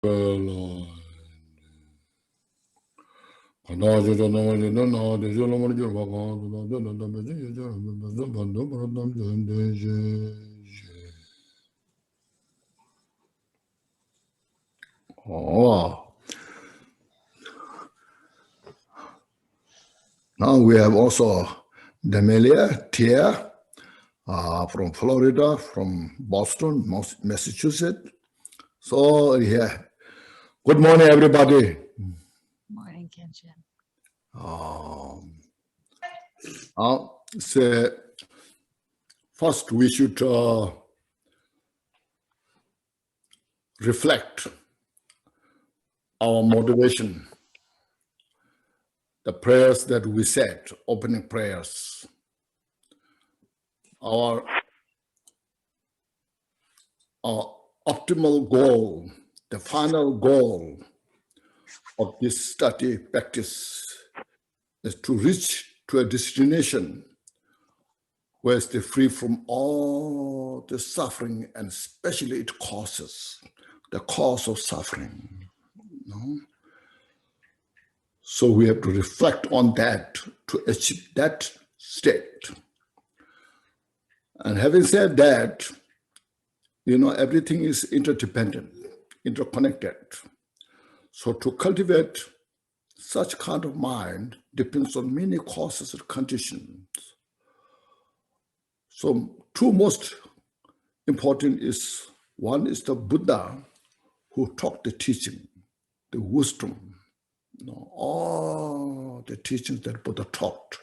Oh, now we have also Demelia Tia from Florida, from Boston, Massachusetts. So, yeah. Good morning, everybody. Morning, Khenchen. So first, we should reflect our motivation, the prayers that we said, opening prayers. Our optimal goal, the final goal of this study practice is to reach to a destination where it's free from all the suffering, and especially it causes, the cause of suffering. So we have to reflect on that to achieve that state. And having said that, everything is interdependent, interconnected. So to cultivate such kind of mind depends on many causes and conditions. So two most important is, one is the Buddha who taught the teaching, the wisdom, all the teachings that Buddha taught.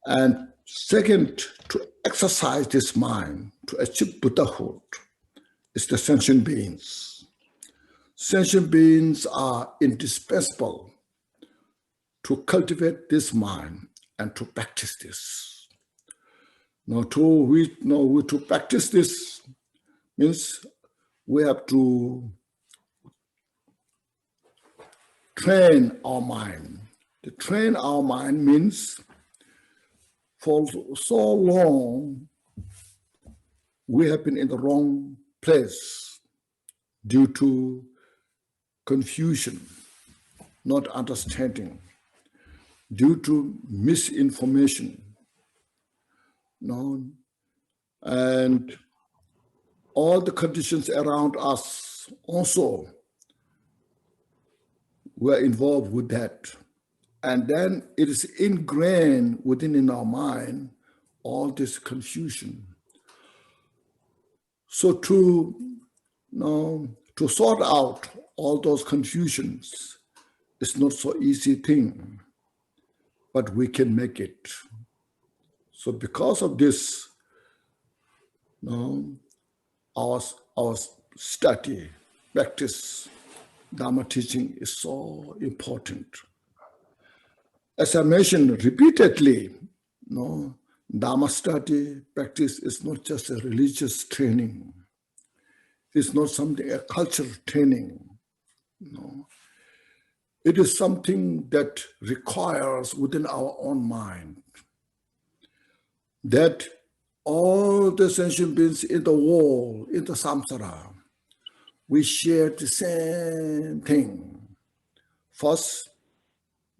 And second, to exercise this mind to achieve Buddhahood is the sentient beings. Sentient beings are indispensable to cultivate this mind and to practice this. Now, to practice this means we have to train our mind. To train our mind means for so long we have been in the wrong place due to confusion, not understanding, due to misinformation. And all the conditions around us also were involved with that. And then it is ingrained in our mind, all this confusion. So to sort out all those confusions is not so easy thing, but we can make it. So because of this, our study, practice, Dharma teaching is so important. As I mentioned repeatedly, Dharma study, practice is not just a religious training. It's not something, a cultural training. It is something that requires within our own mind that all the sentient beings in the world, in the samsara, we share the same thing. First,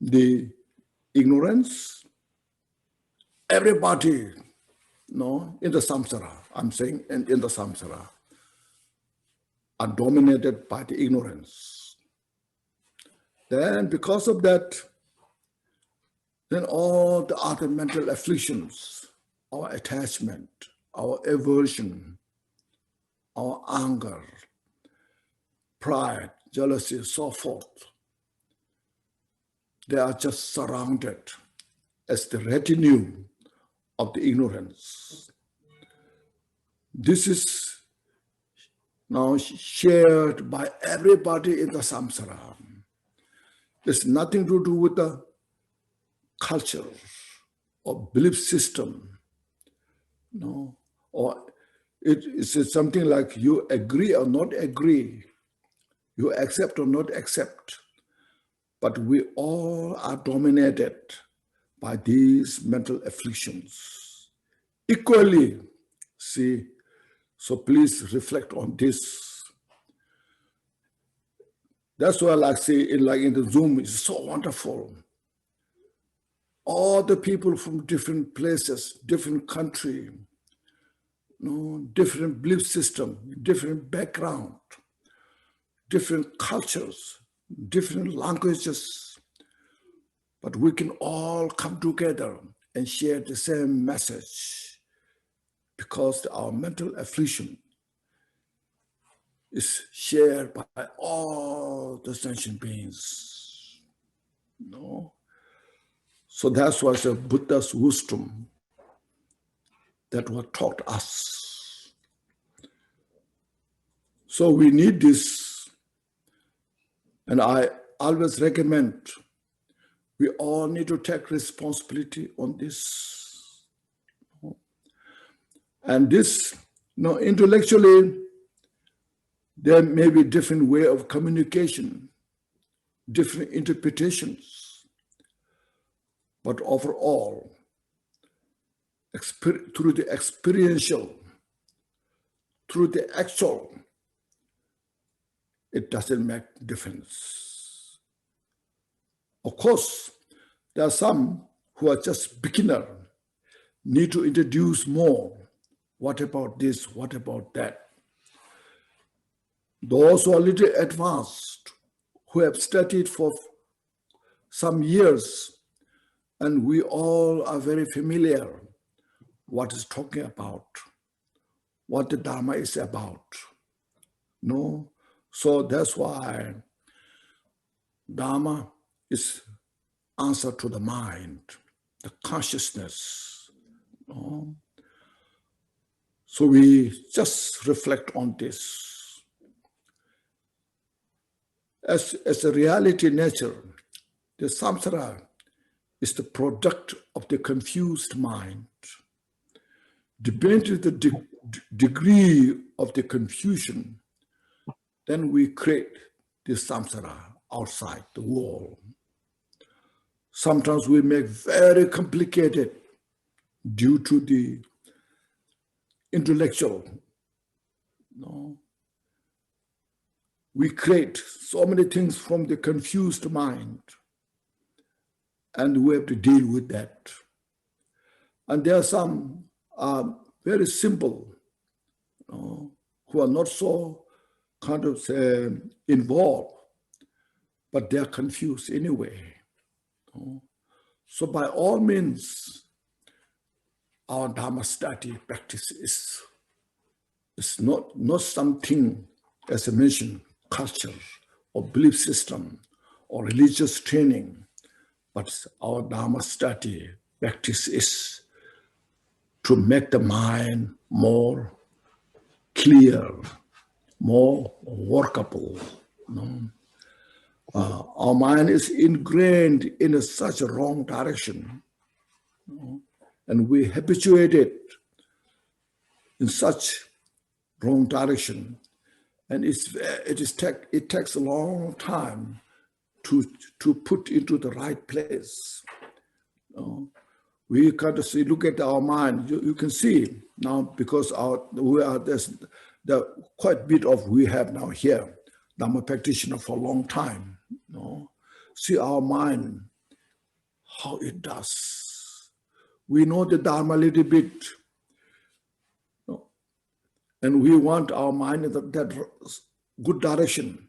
the ignorance. Everybody, in the samsara, I'm saying, and in the samsara, are dominated by the ignorance. Then because of that, then all the other mental afflictions, our attachment, our aversion, our anger, pride, jealousy, so forth, they are just surrounded as the retinue of the ignorance. This is now shared by everybody in the samsara. It's nothing to do with the culture or belief system, or it's something like you agree or not agree, you accept or not accept, but we all are dominated by these mental afflictions equally. See, so please reflect on this. That's why I like say, like in the Zoom, it's so wonderful. All the people from different places, different country, different belief system, different background, different cultures, different languages, but we can all come together and share the same message because our mental affliction is shared by all the sentient beings. So that's why the Buddha's wisdom that was taught us. So we need this, and I always recommend we all need to take responsibility on this. And this, intellectually, there may be different way of communication, different interpretations, but overall, through the experiential, through the actual, it doesn't make difference. Of course, there are some who are just beginner, need to introduce more. What about this? What about that? Those who are a little advanced, who have studied for some years, and we all are very familiar what is talking about, what the Dharma is about. So that's why Dharma is answer to the mind, the consciousness. So we just reflect on this. As a reality nature, the samsara is the product of the confused mind. Depending on the degree of the confusion, then we create the samsara outside the world. Sometimes we make very complicated due to the intellectual. We create so many things from the confused mind, and we have to deal with that. And there are some very simple, who are not so kind of involved, but they are confused anyway. So by all means, our Dharma study practice is not something, as I mentioned, culture or belief system or religious training, but our Dharma study practice is to make the mind more clear, more workable. Our mind is ingrained in such a wrong direction, and we habituated in such wrong direction, and it takes a long time to put into the right place. We kind of see, look at our mind. You can see now, because there's quite a bit of we have now here, Dharma practitioner for a long time. See our mind, how it does. We know the Dharma a little bit, and we want our mind in that good direction,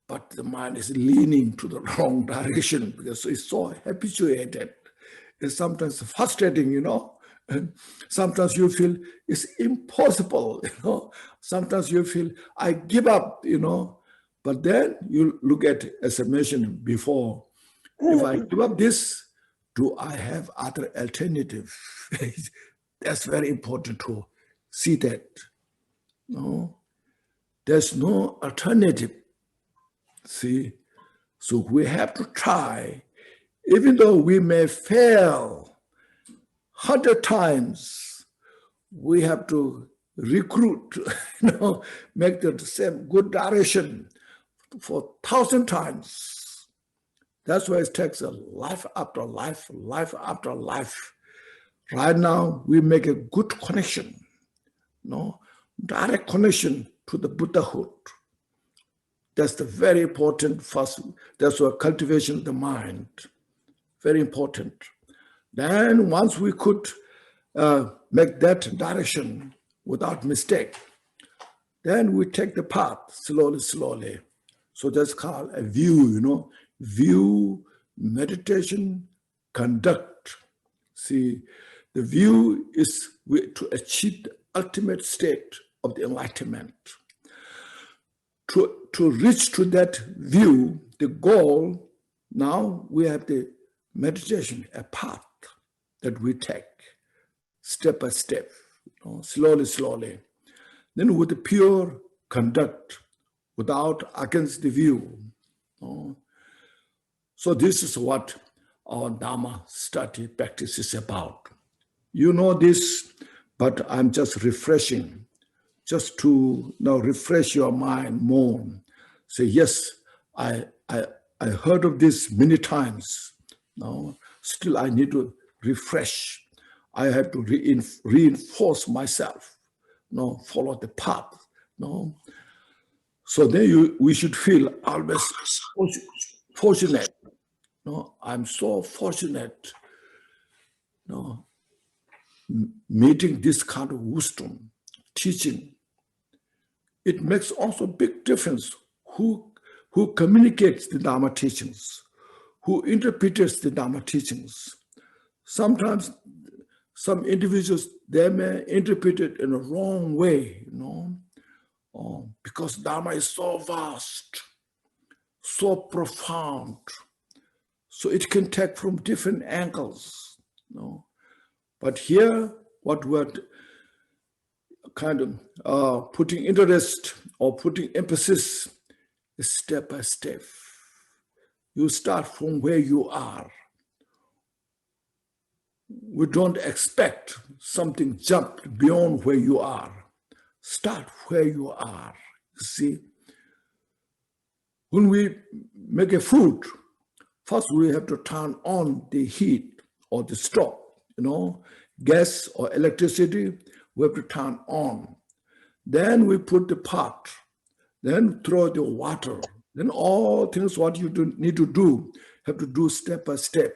but the mind is leaning to the wrong direction because it's so habituated. It's sometimes frustrating, and sometimes you feel it's impossible, Sometimes you feel I give up, but then you look at, as I mentioned before, if I give up this, do I have other alternative? That's very important to see that. There's no alternative. See, so we have to try. Even though we may fail 100 times, we have to recruit, make the same good direction for 1,000 times. That's why it takes a life after life, life after life. Right now, we make a good connection, direct connection to the Buddhahood. That's the very important first. That's why cultivation of the mind, very important. Then once we could make that direction without mistake, then we take the path slowly, slowly. So that's called a view, view, meditation, conduct. See, the view is to achieve the ultimate state of the enlightenment. To reach to that view, the goal, now we have the meditation, a path that we take step by step, slowly, slowly. Then with the pure conduct, without against the view. So this is what our Dharma study practice is about. You know this, but I'm just refreshing, just to refresh your mind more. Say, yes, I heard of this many times. Still I need to refresh. I have to reinforce myself. Follow the path. So then we should feel always fortunate. I'm so fortunate. Meeting this kind of wisdom, teaching. It makes also a big difference who communicates the Dharma teachings, who interprets the Dharma teachings. Sometimes some individuals, they may interpret it in a wrong way, because Dharma is so vast, so profound. So it can take from different angles. But here, what we're kind of putting interest or putting emphasis is step by step. You start from where you are. We don't expect something jump beyond where you are. Start where you are. You see, when we make a food, first we have to turn on the heat or the stove, gas or electricity, we have to turn on. Then we put the pot, then throw the water. Then all things what you need to do, have to do step by step.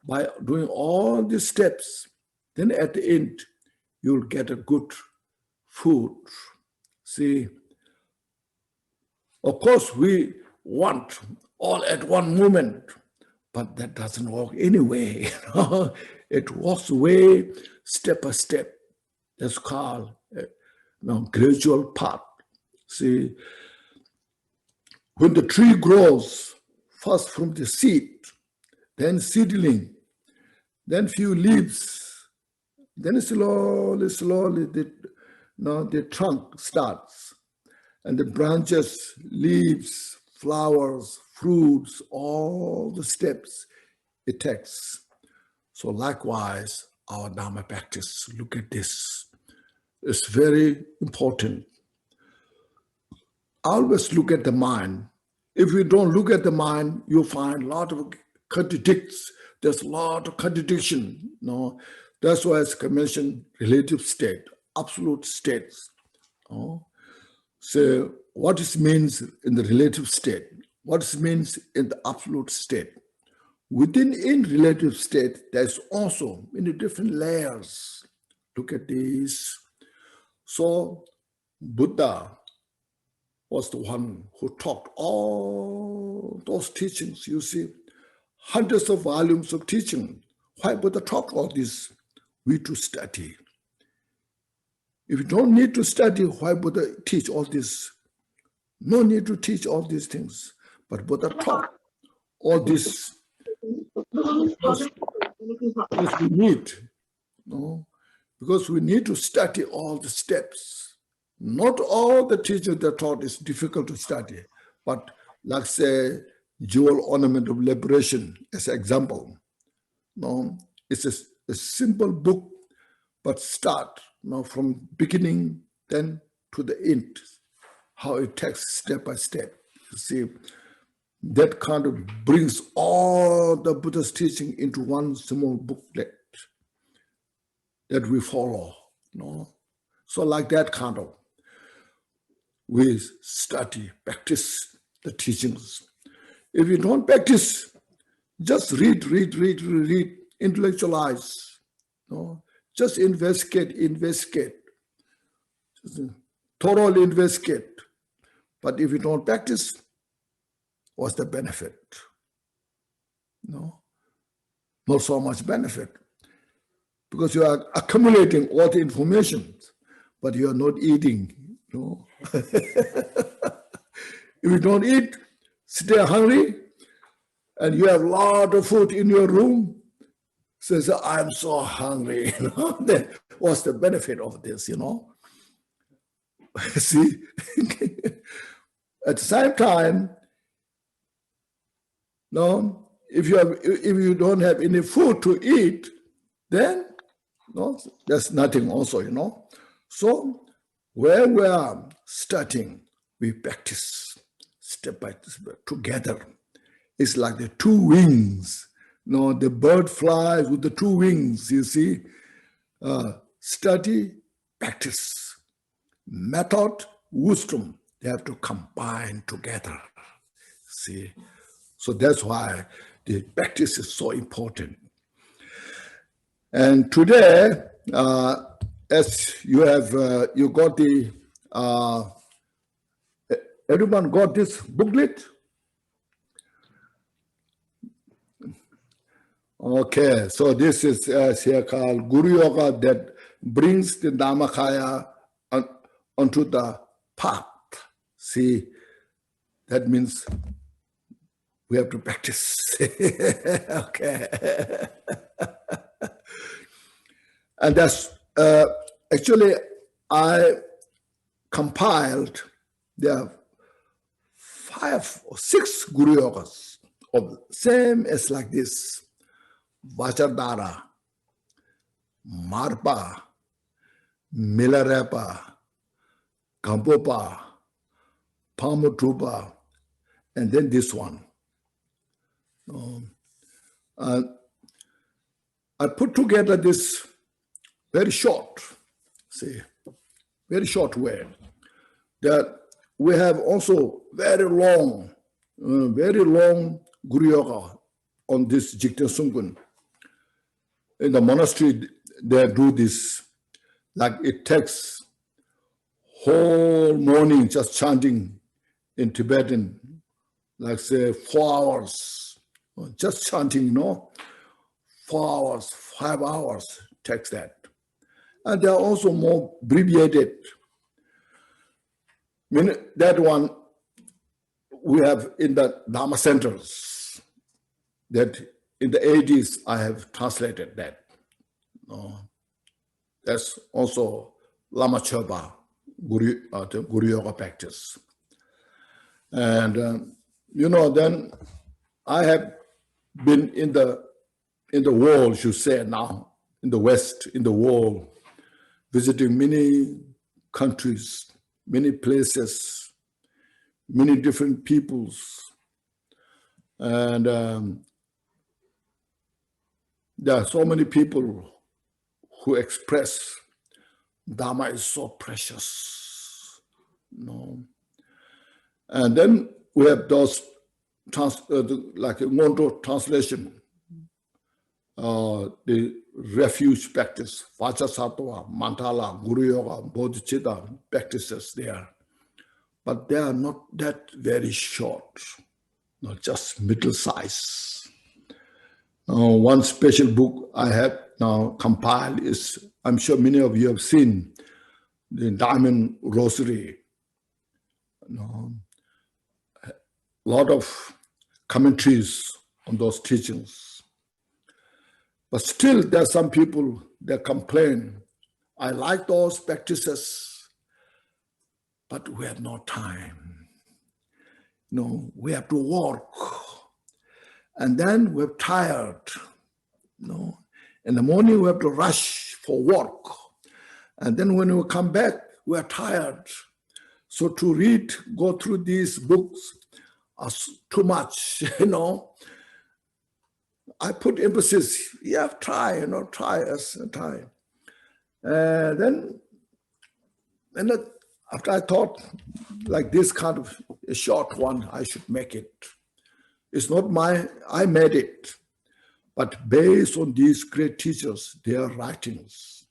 By doing all these steps, then at the end, you'll get a good food. See, of course, we want all at one moment, but that doesn't work anyway. It walks away step by step. That's called gradual path. See, when the tree grows, first from the seed, then seedling, then few leaves, then slowly, slowly the trunk starts, and the branches, leaves, flowers, fruits, all the steps it takes. So likewise, our Dharma practice, look at this. It's very important. Always look at the mind. If you don't look at the mind, you'll find a lot of contradicts. There's a lot of contradiction. That's why it's mentioned relative state, absolute states. So what it means in the relative state, what it means in the absolute state. In relative state, there's also many different layers. Look at these. So Buddha was the one who taught all those teachings. You see, hundreds of volumes of teaching. Why Buddha taught all this? We to study. If you don't need to study, why Buddha teach all this? No need to teach all these things. But Buddha taught all this because we need, because we need to study all the steps. Not all the teachings that taught is difficult to study, but like say, jewel ornament of liberation as an example. It's a simple book, but start from beginning then to the end, how it takes step by step. You see, that kind of brings all the Buddha's teaching into one small booklet that we follow. So like that kind of. we study, practice the teachings. If you don't practice, just read, intellectualize. No? Just investigate. Just thoroughly investigate. But if you don't practice, what's the benefit? No, not so much benefit. Because you are accumulating all the information, but you are not eating. No? If you don't eat, stay hungry, and you have a lot of food in your room, says, I'm so hungry. You know? Then what's the benefit of this, you know? See? At the same time, no, if you don't have any food to eat, then no, there's nothing also, you know. So where we are starting, we practice step by step together. It's like the two wings. You know, the bird flies with the two wings, you see. Study, practice. Method, wisdom, they have to combine together. See? So that's why the practice is so important. And today, as you have, you got the, everyone got this booklet? Okay, so this is here called Guru Yoga that brings the Dharmakaya onto the path. See, that means we have to practice. Okay. And that's actually I compiled, there are 5 or 6 Guru Yogas, of same as like this: Vajradhara, Marpa, Milarepa, Gampopa, Pamutupa, and then this one. I put together this very short, very short way, that we have also very long Guru Yoga on this Jigten Sungkun. In the monastery, they do this, like it takes whole morning just chanting in Tibetan, like say 4 hours, just chanting, you know, 4 hours, 5 hours takes that. And they are also more abbreviated. That one we have in the Dharma centers, that in the 80s I have translated that. That's also Lama Choba, Guru Yoga practice. And you know, then I have been in the world, you say now, in the West, in the world, visiting many countries, many places, many different peoples. And there are so many people who express Dharma is so precious. And then we have those, like a Mondo translation, the refuge practice, Vajrasattva, Mantala, Guru Yoga, Bodhicitta practices there. But they are not that very short, not just middle size. One special book I have now compiled is, I'm sure many of you have seen, the Diamond Rosary. A lot of commentaries on those teachings. But still, there are some people that complain, I like those practices, but we have no time. We have to work. And then we're tired. In the morning, we have to rush for work. And then when we come back, we're tired. So to read, go through these books are too much, I put emphasis, try. Then after I thought like this kind of a short one, I should make it. It's not I made it, but based on these great teachers, their writings,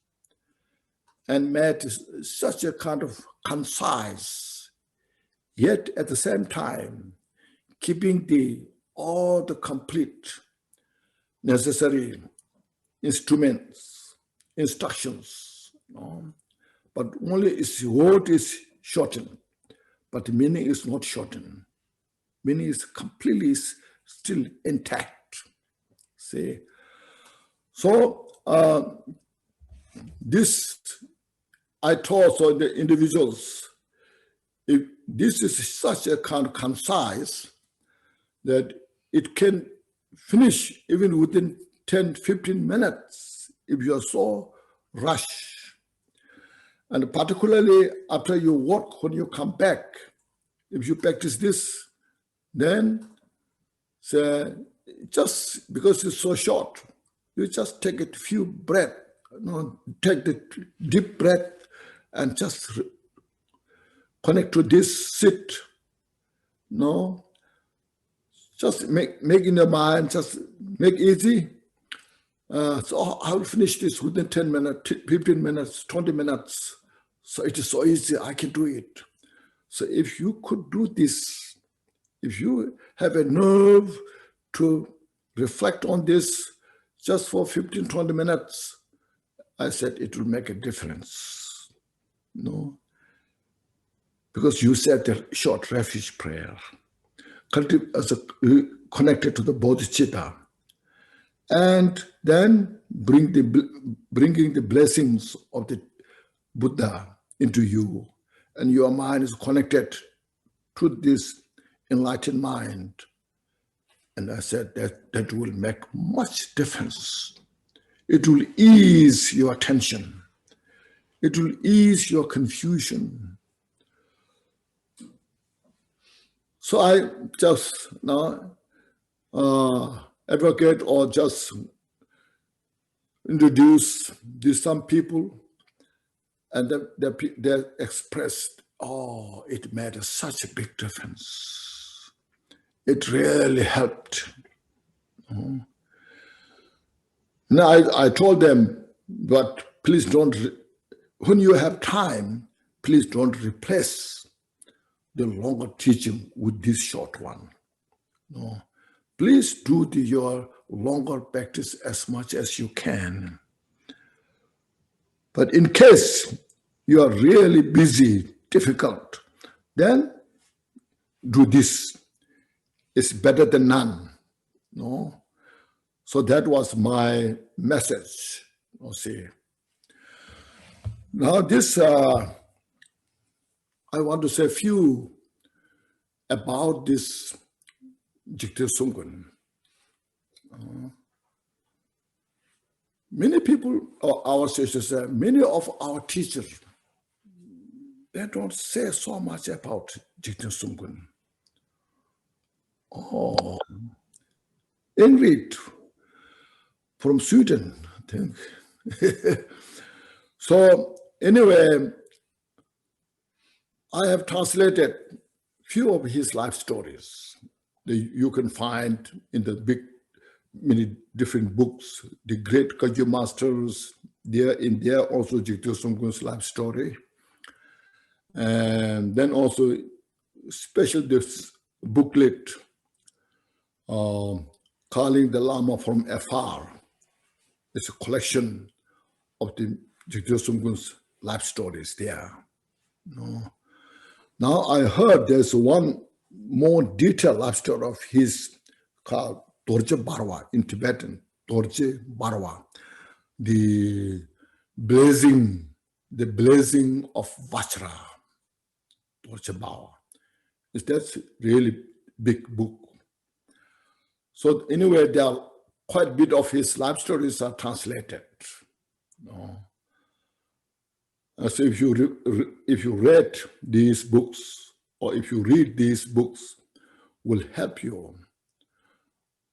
and made such a kind of concise, yet at the same time, keeping all the complete necessary instruments, instructions, but only its word is shortened, but the meaning is not shortened. Meaning is completely still intact. See, so this I taught so the individuals. If this is such a kind of concise that it can finish even within 10, 15 minutes if you are so rushed. And particularly after you work, when you come back, if you practice this, then just because it's so short, you just take a few breaths, take the deep breath and just connect to this sit. Just make in your mind, just make easy. So I will finish this within 10 minutes, 15 minutes, 20 minutes. So it is so easy, I can do it. So if you could do this, if you have a nerve to reflect on this just for 15, 20 minutes, I said it will make a difference. Because you said the short refuge prayer, connected to the bodhicitta, and then bringing the blessings of the Buddha into you, and your mind is connected to this enlightened mind. And I said that will make much difference. It will ease your tension. It will ease your confusion. So I just now advocate or just introduce some people, and they expressed, oh, it made such a big difference. It really helped. Now I told them, but please don't, when you have time, please don't replace the longer teaching with this short one. Please do your longer practice as much as you can. But in case you are really busy, difficult, then do this. It's better than none. So that was my message. See. Now this, I want to say a few about this Jigte Sungkun. Many people, our sisters, many of our teachers, they don't say so much about Jigte Sungkun. Oh, Ingrid from Sweden, I think. So anyway, I have translated few of his life stories that you can find in the many different books. The great Kagyu masters, in there also Jigte Sungkun's life story. And then also special this booklet, Calling the Lama from Afar. It's a collection of the Jigte Sungkun's life stories there. Now I heard there's one more detailed life story of his called Dorje Barwa in Tibetan. Dorje Barwa, the blazing of Vajra. Dorje Barwa. That's really big book. So anyway, there are quite a bit of his life stories are translated. So if you read these books, or if you read these books, will help you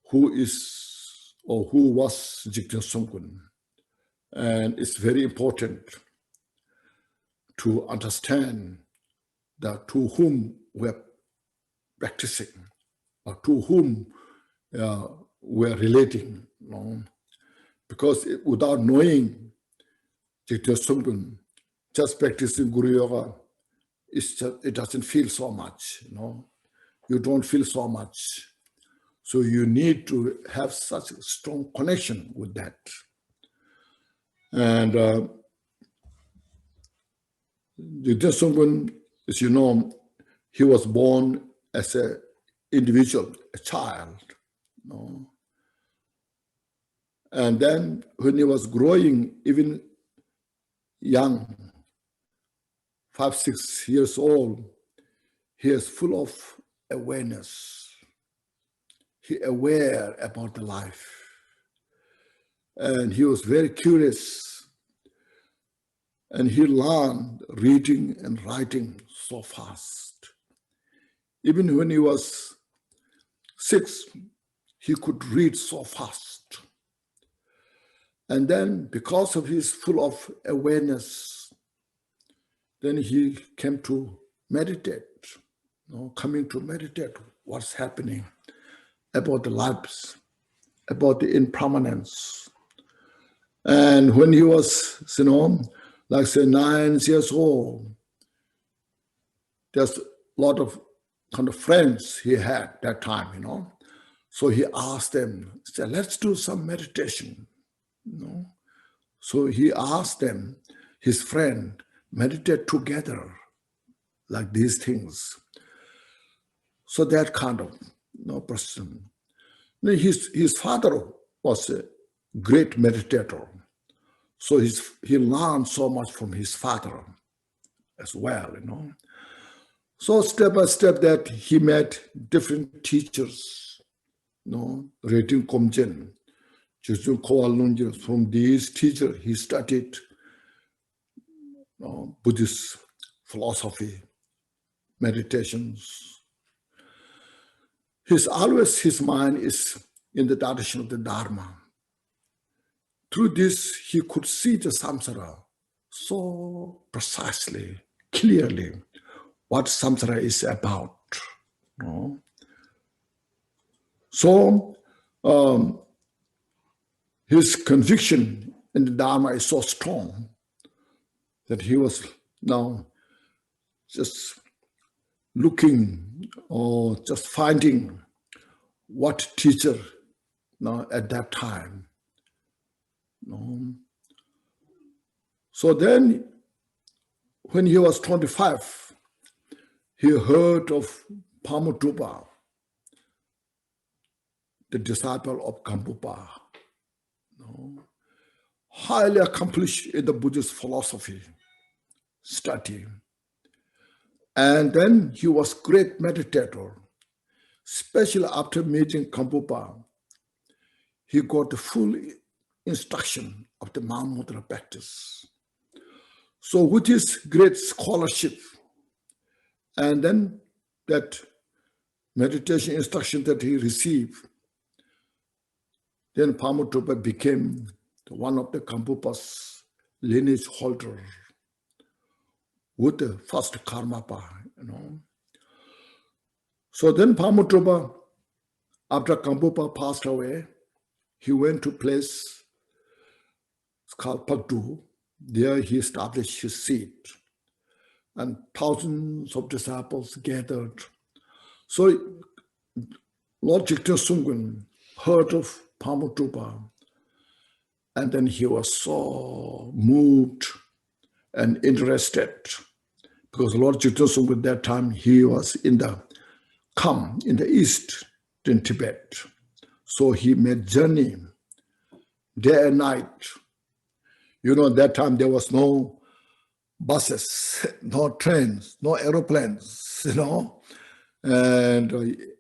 who was Jigte Sungkun. And it's very important to understand to whom we're practicing, or to whom we're relating. Because without knowing Jigten Sungpen, just practicing Guru Yoga, it doesn't feel so much. You don't feel so much. So you need to have such a strong connection with that. And Jigten Sungpen, as you know, he was born as an individual, a child. And then when he was growing, even young, 5, 6 years old, he is full of awareness. He aware about the life. And he was very curious. And he learned reading and writing so fast. Even when he was 6, he could read so fast. And then because of his full of awareness, then he came to meditate, coming to meditate what's happening about the lives, about the impermanence. And when he was, like say 9 years old, there's a lot of kind of friends he had that time, So he asked them, said, let's do some meditation. So he asked them, his friend, meditate together like these things. So that kind of person. His father was a great meditator. So he learned so much from his father as well, So step by step that he met different teachers, Rating Khenchen, from these teachers, he studied Buddhist philosophy, meditations. His mind is in the direction of the Dharma. Through this, he could see the samsara so precisely, clearly, what samsara is about. So, his conviction in the Dharma is so strong that he was now just looking or just finding what teacher at that time. So then, when he was 25, he heard of Pamutupa, the disciple of Kampupa, highly accomplished in the Buddhist philosophy study. And then he was great meditator, especially after meeting Kampupa. He got the full instruction of the Mahamudra practice. So with his great scholarship, and then that meditation instruction that he received, then Pamutupa became one of the Kampupa's lineage holder with the first Karmapa, So then Pamutupa, after Kampupa passed away, he went to a place called Pagdu. There he established his seat. And thousands of disciples gathered. So Lord Jigten Sungpen heard of Pamutupa, and then he was so moved and interested, because Lord Jigten Sungpen at that time, he was in the east, in Tibet. So he made journey day and night. At that time there was no buses, no trains, no aeroplanes, and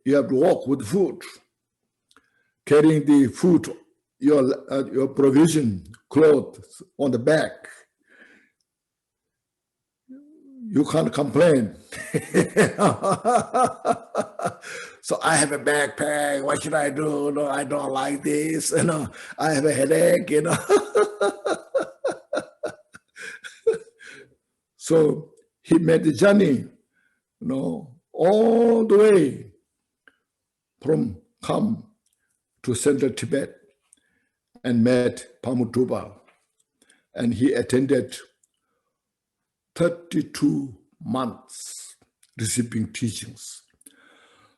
you have to walk with food, carrying the food, your provision, clothes on the back. You can't complain. So I have a backpack. What should I do? No, I don't like this. I have a headache. So he made the journey all the way from Kham to central Tibet and met Pamutuba. And he attended 32 months receiving teachings.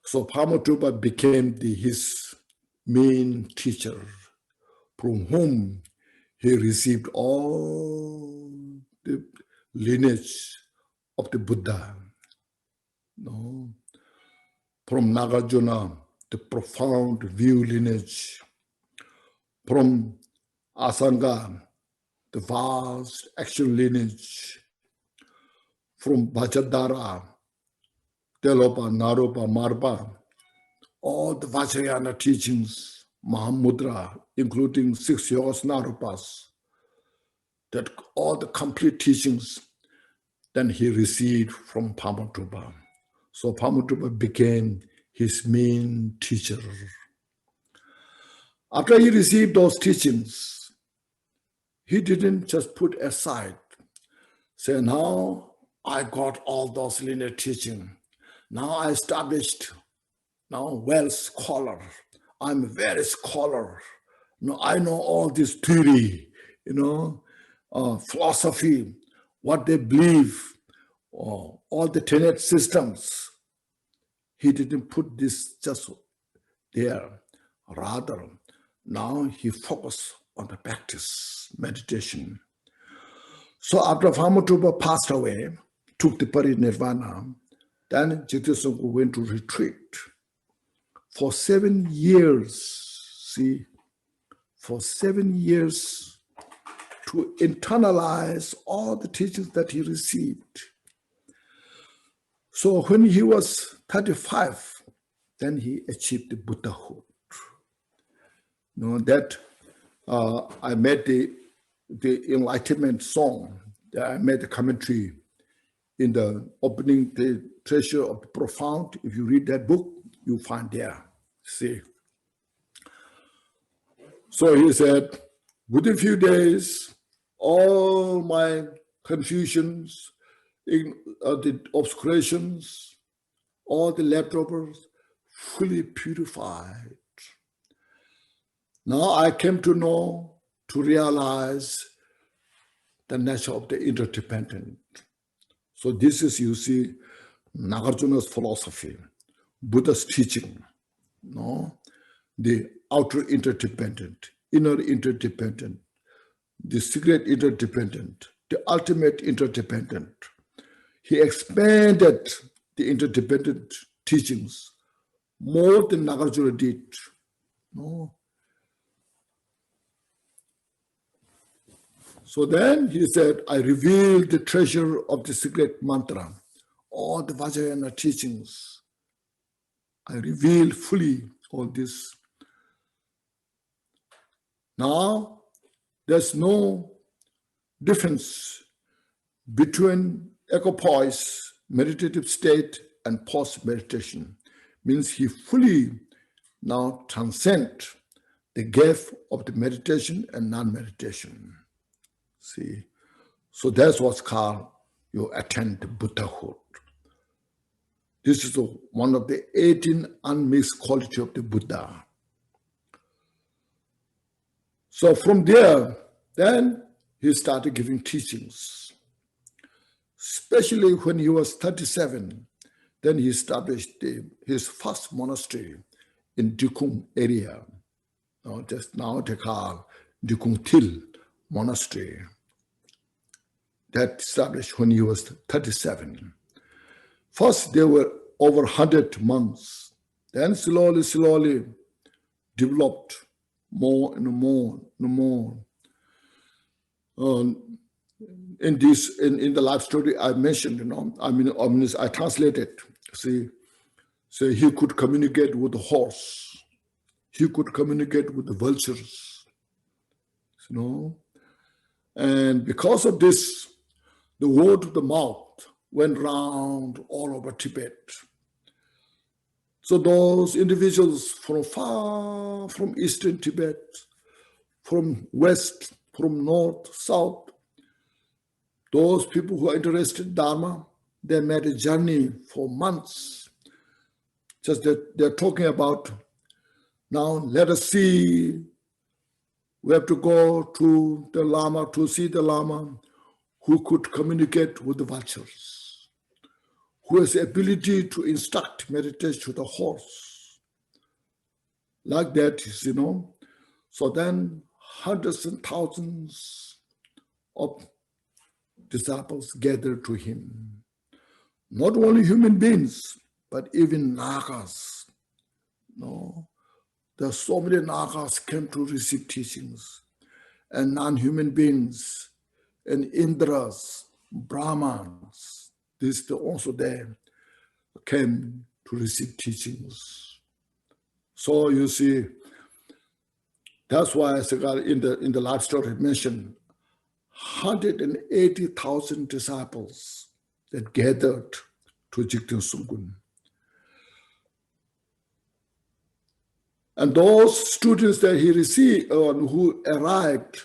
So Pamutuba became his main teacher, from whom he received all the lineage of the Buddha. From Nagarjuna, the profound view lineage. From Asanga, the vast action lineage. From Vajradhara, Telopa, Naropa, Marpa, all the Vajrayana teachings, Mahamudra, including 6 yogas Naropas, that all the complete teachings, then he received from Pamutuba. So Pamutuba became his main teacher. After he received those teachings, he didn't just put aside, say, now I got all those linear teaching. Now I established, well scholar. I'm a very scholar. I know all this theory, philosophy, what they believe, all the tenet systems. He didn't put this just there. Rather, now he focused on the practice, meditation. So after Pamutuba passed away, took the parinirvana, then Jigte Songkhu went to retreat for 7 years. For 7 years to internalize all the teachings that he received. So when he was 35, then he achieved the Buddhahood. That I made the Enlightenment song. I made the commentary in the opening, the Treasure of the Profound. If you read that book, you find there. See. So he said, within a few days, all my confusions, the obscurations, all the leftovers, fully purified. Now I came to know, to realize the nature of the interdependent. So this is, you see, Nagarjuna's philosophy, Buddha's teaching, the outer interdependent, inner interdependent, the secret interdependent, the ultimate interdependent. He expanded the interdependent teachings more than Nagarjuna did. So then he said, I revealed the treasure of the secret mantra, all the Vajrayana teachings. I revealed fully all this. Now, there's no difference between equipoise, meditative state, and post-meditation. Means he fully now transcend the gap of the meditation and non-meditation. See, so that's what's called you attain the Buddhahood. This is one of the 18 unmixed qualities of the Buddha. So from there, then he started giving teachings. Especially when he was 37, then he established his first monastery in Dikung area. Just now they call Dikung Til Monastery. That established when he was 37. First, there were over 100 monks. Then slowly developed more and more and more. In the life story I mentioned, I translated. See, so he could communicate with the horse. He could communicate with the vultures. And because of this, the word of the mouth went round all over Tibet. So those individuals from far from eastern Tibet, from west, from north, south, those people who are interested in Dharma, They made a journey for months. Just that they're talking about, now let us see, we have to go to the Lama to see the Lama who could communicate with the vultures, who has the ability to instruct meditation to the horse. Like that, you know. So then hundreds and thousands of disciples gathered to him. Not only human beings, but even Nagas. No, there are so many Nagas came to receive teachings, and non-human beings, and Indras, Brahmans, this also there came to receive teachings. So you see, that's why in the last story I mentioned 180,000 disciples that gathered to Jigten Sungkun. And those students that he received who arrived,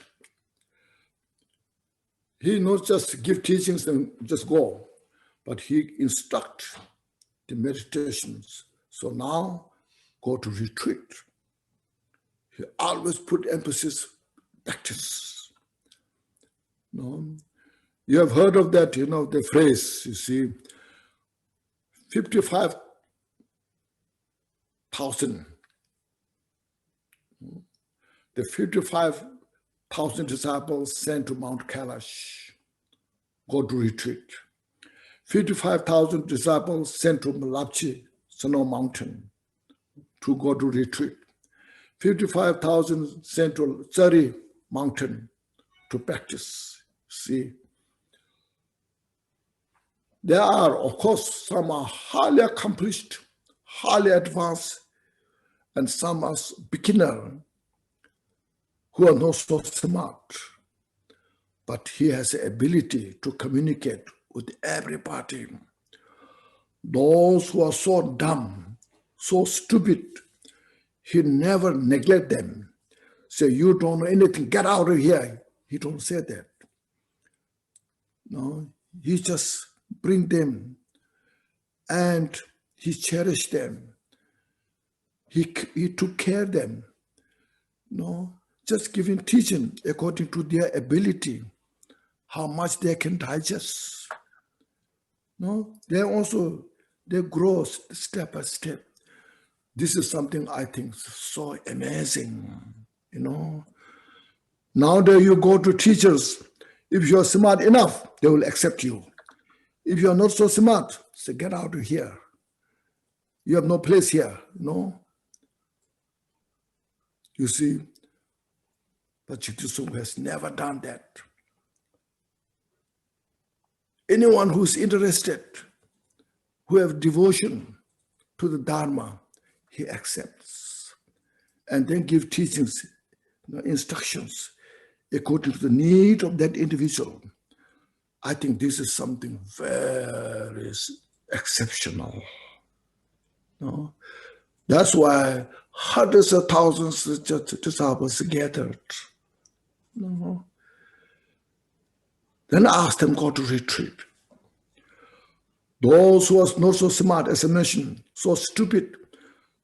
he not just give teachings and just go, but he instruct the meditations. So now go to retreat. He always put emphasis, practice. No? You have heard of that, you know, the phrase, you see, 55,000. The 55,000 disciples sent to Mount Kailash, go to retreat. 55,000 disciples sent to Malapchi, Snow Mountain, to go to retreat. 55,000 sent to Tsari Mountain to practice. See, there are, of course, some are highly accomplished, highly advanced, and some are beginner who are not so smart. But he has the ability to communicate with everybody. Those who are so dumb, so stupid, he never neglect them. Say, you don't know anything, get out of here. He don't say that. No, he just bring them and he cherished them. He took care of them. No, just giving teaching according to their ability, how much they can digest. No, they grow step by step. This is something I think so amazing, you know. Nowadays you go to teachers, if you're smart enough, they will accept you. If you're not so smart, say, get out of here. You have no place here, no? You see, but Jigten Sungkun has never done that. Anyone who's interested, who have devotion to the Dharma, he accepts. And then give teachings, instructions, according to the need of that individual. I think this is something very exceptional. No? That's why hundreds of thousands of disciples gathered. No? Then ask them go to retreat. Those who are not so smart, as I mentioned, so stupid,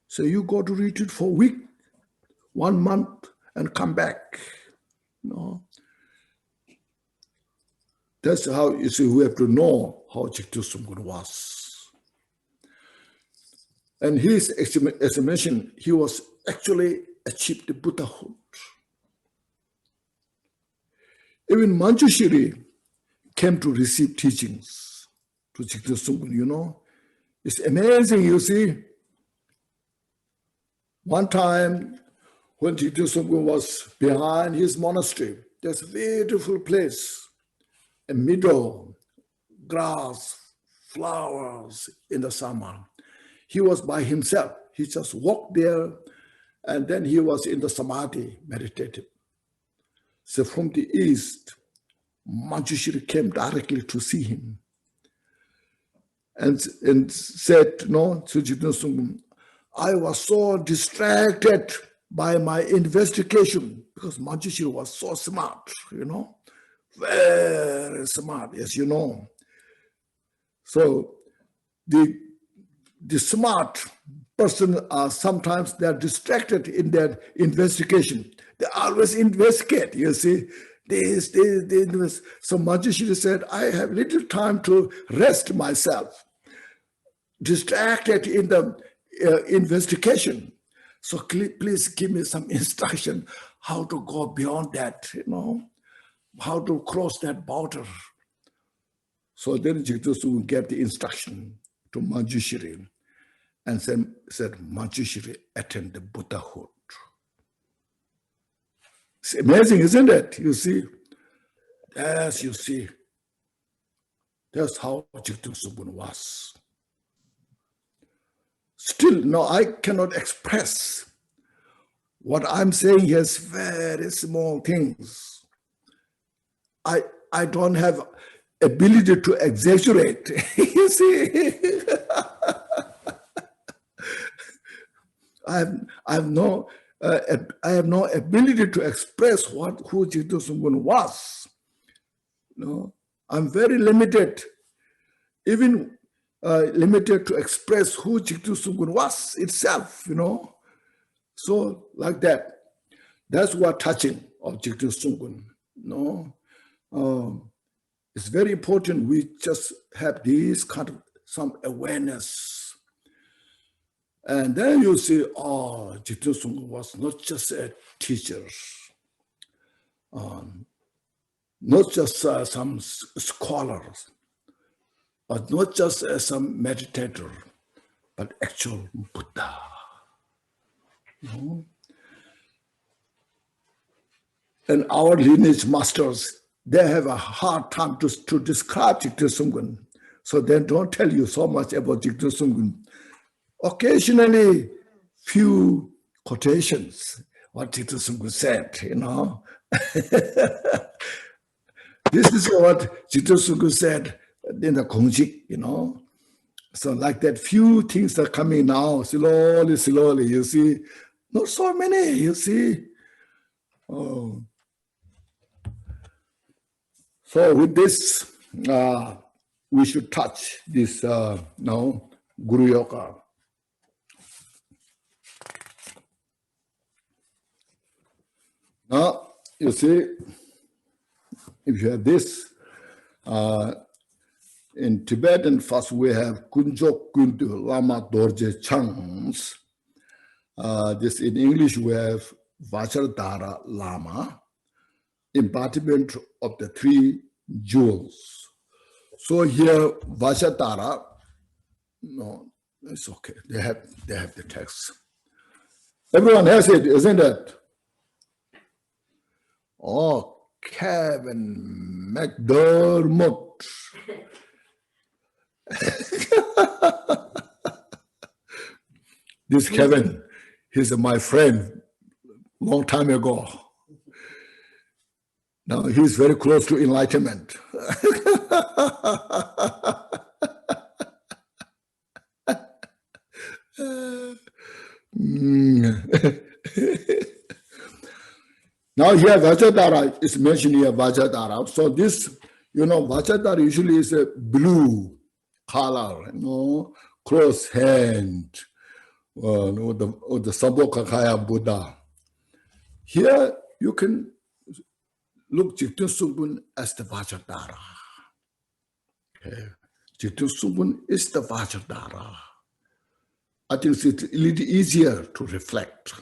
say you go to retreat for a week, 1 month, and come back. No? That's how, you see, we have to know how Jigten Sungkun was. And his, as I mentioned, he was actually achieved the Buddhahood. Even Manjushri came to receive teachings to Jigten Sungkun, you know. It's amazing, you see. One time, when Jigten Sungkun was behind his monastery, there's a beautiful place, a meadow, grass, flowers in the summer. He was by himself. He just walked there, and then he was in the samadhi, meditative. So from the east, Manjushri came directly to see him and said, no, to Jigten Sungkun, I was so distracted by my investigation because Manjushri was so smart, you know, very smart, as you know. So the smart person are sometimes they're distracted in their investigation. They always investigate, you see. They invest. So Manjushri said, I have little time to rest myself, distracted in the investigation. So please give me some instruction how to go beyond that, how to cross that border. So then Jigtosu gave the instruction to Manjushri and said Manjushri attained the Buddhahood. It's amazing, isn't it? You see? Yes, you see. That's how Jigtosu was. Still, no, I cannot express. What I'm saying here is very small things. I don't have ability to exaggerate. You see, I have no ability to express who Jigtosu was. No, I'm very limited, even limited to express who Jigtosu was itself. So like that. That's what touching of Jigtosu. It's very important we just have this kind of some awareness. And then you see, Jigtosu was not just a teacher, not just some scholars, but not just some meditator, but actual Buddha. And our lineage masters, they have a hard time to describe Jigtosu. So they don't tell you so much about Jigtosu. Occasionally, few quotations, what Jigtosu said, This is what Jigtosu said in the Khenchen, So like that, few things are coming now, slowly, you see. Not so many, you see. So with this, we should touch this now, Guru Yoga. Now, you see, if you have this, in Tibetan, first we have Kunjok Kundu Lama Dorje Changs. This in English, we have Vajradhara Lama, embodiment of the three jewels. So here, Vajradhara, no, it's okay. They have the text. Everyone has it, isn't it? Oh, Kevin McDermott. This Kevin, he's my friend long time ago. Now he's very close to enlightenment. Now here Vajradhara is mentioned here, Vajradhara. So this, Vajradhara usually is a blue color, close hand, the Sabokakaya Buddha. Here you can look Jigtosu as the Vajradhara. Okay. Jigtosu is the Vajradhara. I think it's a little easier to reflect.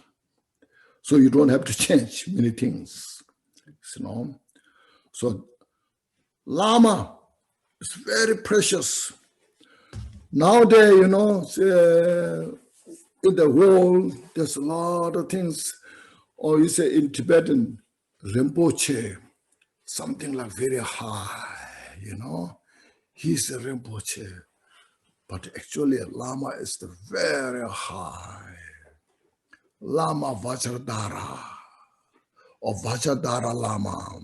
So you don't have to change many things. So Lama is very precious. Nowadays, in the world, there's a lot of things, or you say in Tibetan, Rinpoche, something like very high, He's a Rinpoche. But actually, Lama is the very high. Lama Vajradhara, or Vajradhara Lama,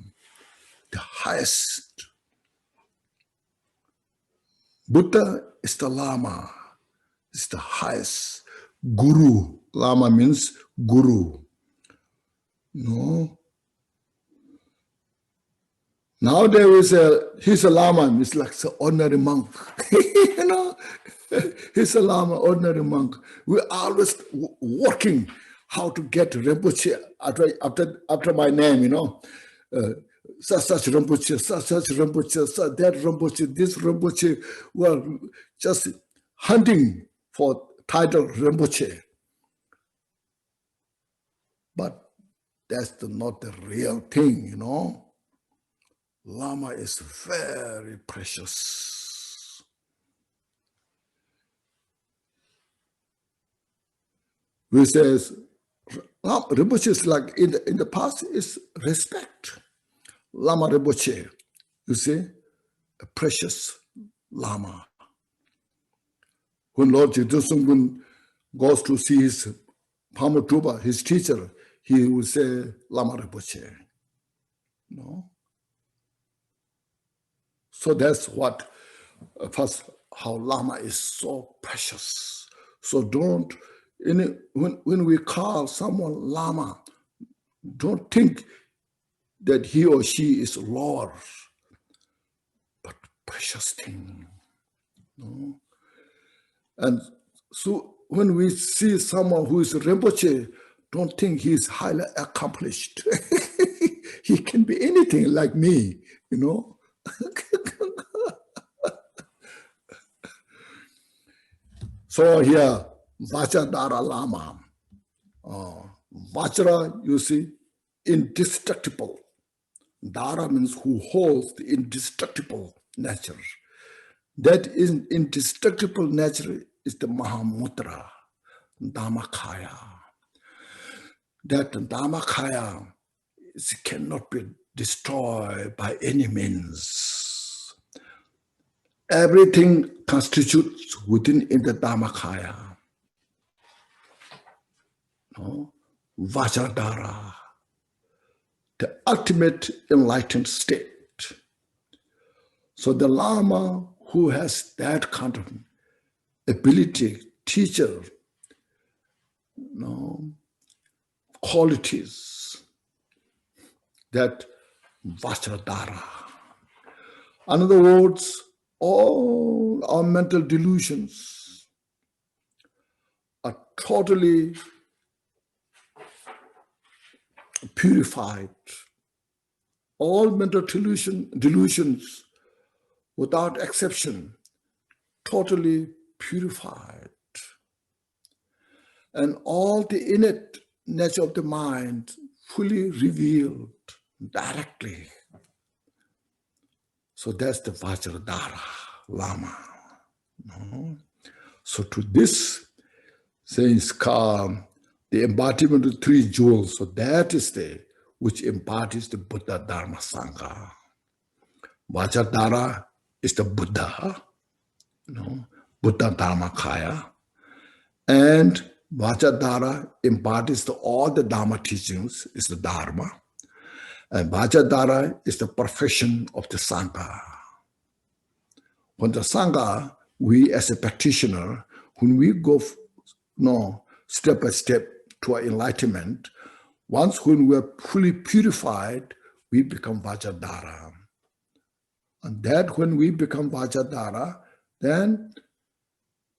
the highest. Buddha is the Lama, is the highest. Guru, Lama means Guru. Now he's a Lama, he's like an ordinary monk. You know, he's a Lama, ordinary monk. We're always working how to get Rinpoche after my name, you know. Such Rinpoche, such Rinpoche, such that Rinpoche, this Rinpoche. Well, just hunting for title Rinpoche. But that's not the real thing, you know. Lama is very precious. We says, Rinpoche is like in the past is respect. Lama Rinpoche, you see, a precious Lama. When Lord Jidusungun goes to see his Pamatuba, his teacher, he will say Lama Rinpoche. No? So that's what, first, how Lama is so precious. So don't, when we call someone Lama, don't think that he or she is Lord, but precious thing. No? And so when we see someone who is Rinpoche, don't think he's highly accomplished. He can be anything like me, you know. So here, Vajradhara Lama. Vajra, you see, indestructible. Dara means who holds the indestructible nature. That is indestructible nature is the Mahamudra, Dharmakaya. That Dharmakaya cannot be destroyed by any means. Everything constitutes within in the Dharmakaya. No? Vajradhara, the ultimate enlightened state. So the Lama who has that kind of ability, teacher, qualities, that Vajradhara. In other words, all our mental delusions are totally purified. All mental delusions, without exception, totally purified. And all the innate nature of the mind fully revealed directly. So that's the Vajradhara Lama. No? So to this, says the embodiment of three jewels. So that is which embodies the Buddha Dharma Sangha. Vajradhara is the Buddha, Buddha Dharmakaya. And Vajradhara embodies all the Dharma teachings, is the Dharma. And Vajradhara is the perfection of the Sangha. When the Sangha, we as a practitioner, when we go step by step to our enlightenment, once when we are fully purified, we become Vajradhara. And that when we become Vajradhara, then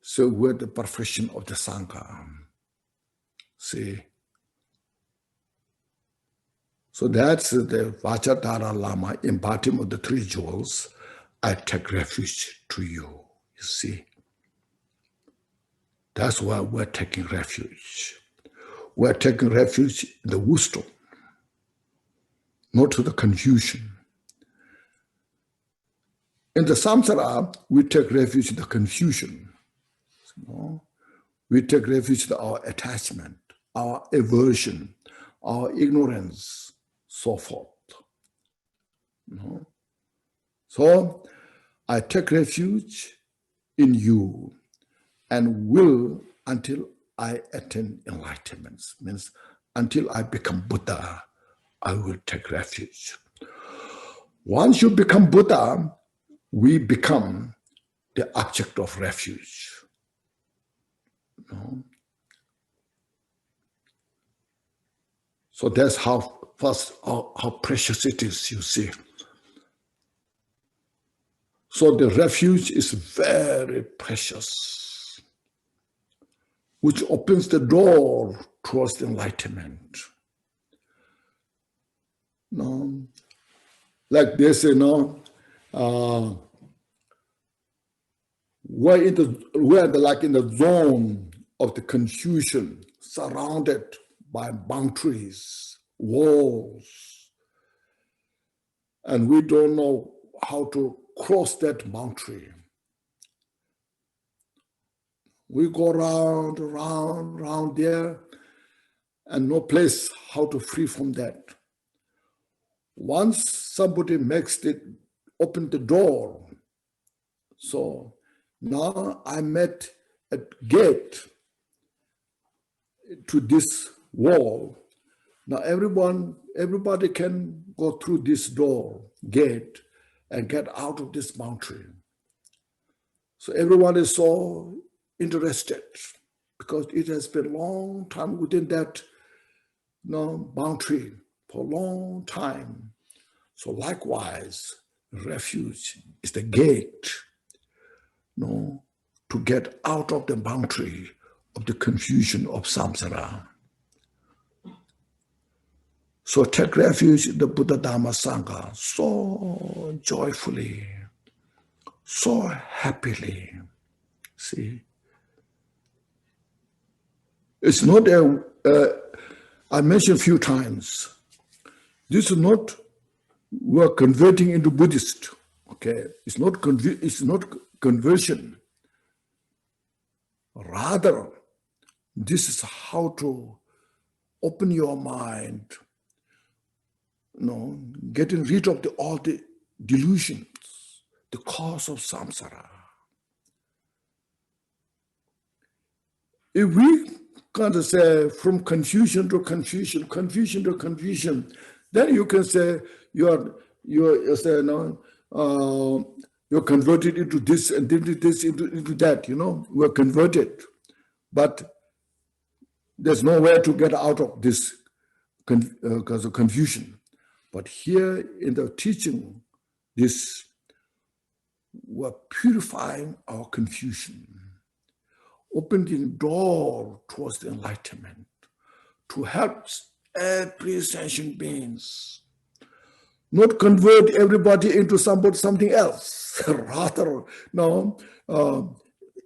so we're the perfection of the Sangha. See? So that's the Vajradhara Lama, embodiment of the three jewels. I take refuge to you, you see. That's why we're taking refuge. We're taking refuge in the wisdom, not to the confusion. In the samsara, we take refuge in the confusion. We take refuge in our attachment, our aversion, our ignorance, so forth. So I take refuge in you and will until I attain enlightenment. Means until I become Buddha, I will take refuge. Once you become Buddha, we become the object of refuge. So that's how precious it is, you see. So the refuge is very precious, which opens the door towards the enlightenment. No, like they say, we're like in the zone of the confusion, surrounded by boundaries, walls, and we don't know how to cross that boundary. We go round there, and no place how to free from that. Once somebody open the door, so now I met a gate to this wall. Now everybody can go through this gate, and get out of this boundary. So everyone is so interested because it has been a long time within that boundary for a long time. So likewise, refuge is the gate to get out of the boundary of the confusion of samsara. So take refuge in the Buddha Dharma Sangha so joyfully, so happily. See, it's not I mentioned a few times, this is not we're converting into Buddhist. Okay, it's not conversion. Rather, this is how to open your mind, getting rid of all the delusions, the cause of samsara. If we kind of say from confusion to confusion, then you can say you're converted into this and into this, into that, we're converted. But there's nowhere to get out of this because of confusion. But here in the teaching, we're purifying our confusion, opening the door towards the enlightenment to help every sentient beings, not convert everybody into something else. Rather,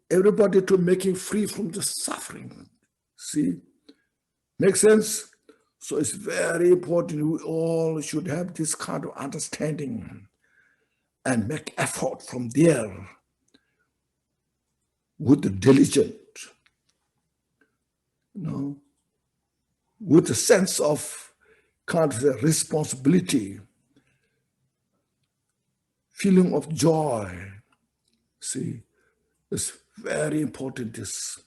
everybody to making free from the suffering. See, makes sense? So it's very important. We all should have this kind of understanding and make effort from there with the diligent, with a sense of kind of the responsibility, feeling of joy. See, it's very important, this.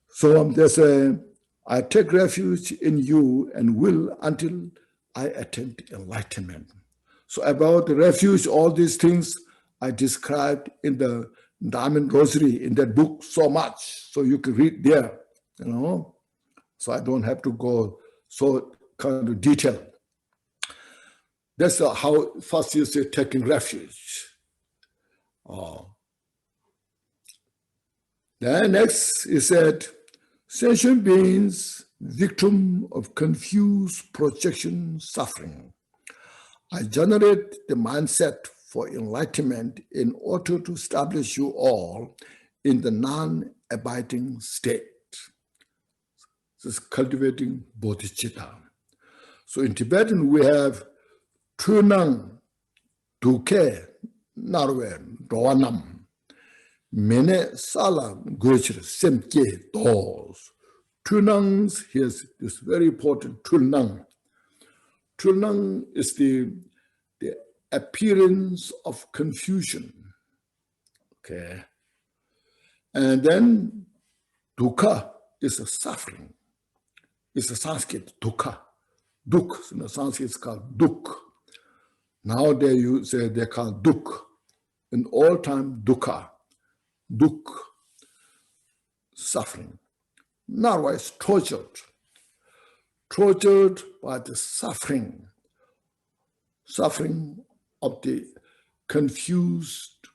So I take refuge in you and will until I attain enlightenment. So about the refuge, all these things I described in the Diamond Rosary, in that book, so much. So you can read there, So I don't have to go so kind of detail. That's how first you say taking refuge. Then next he said, sentient beings, victim of confused projection suffering. I generate the mindset for enlightenment in order to establish you all in the non-abiding state. This is cultivating bodhicitta. So in Tibetan we have Tunang, Duke, Narwen, Doanam, Mene Salam, Gochir, Semke, Dos. Tunangs, here's this very important Tunang. Tunang is the appearance of confusion. Okay. And then dukkha is a suffering. It's a Sanskrit, dukkha. Dukh, in the Sanskrit it's called dukh. Nowadays you say they call dukh. In all time, dukkha. Dukh, suffering. Otherwise, tortured by the suffering of the confused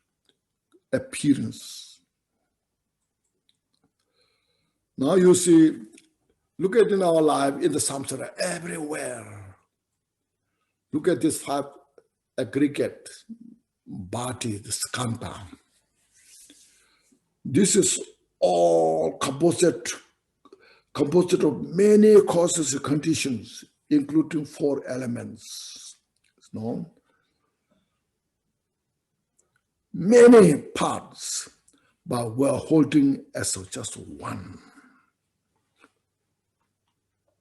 appearance. Now you see, look at in our life, in the samsara, everywhere. Look at this 5 aggregate body, the skandha. This is all composite of many causes and conditions, including 4 elements. No? Many parts, but we're holding as just one.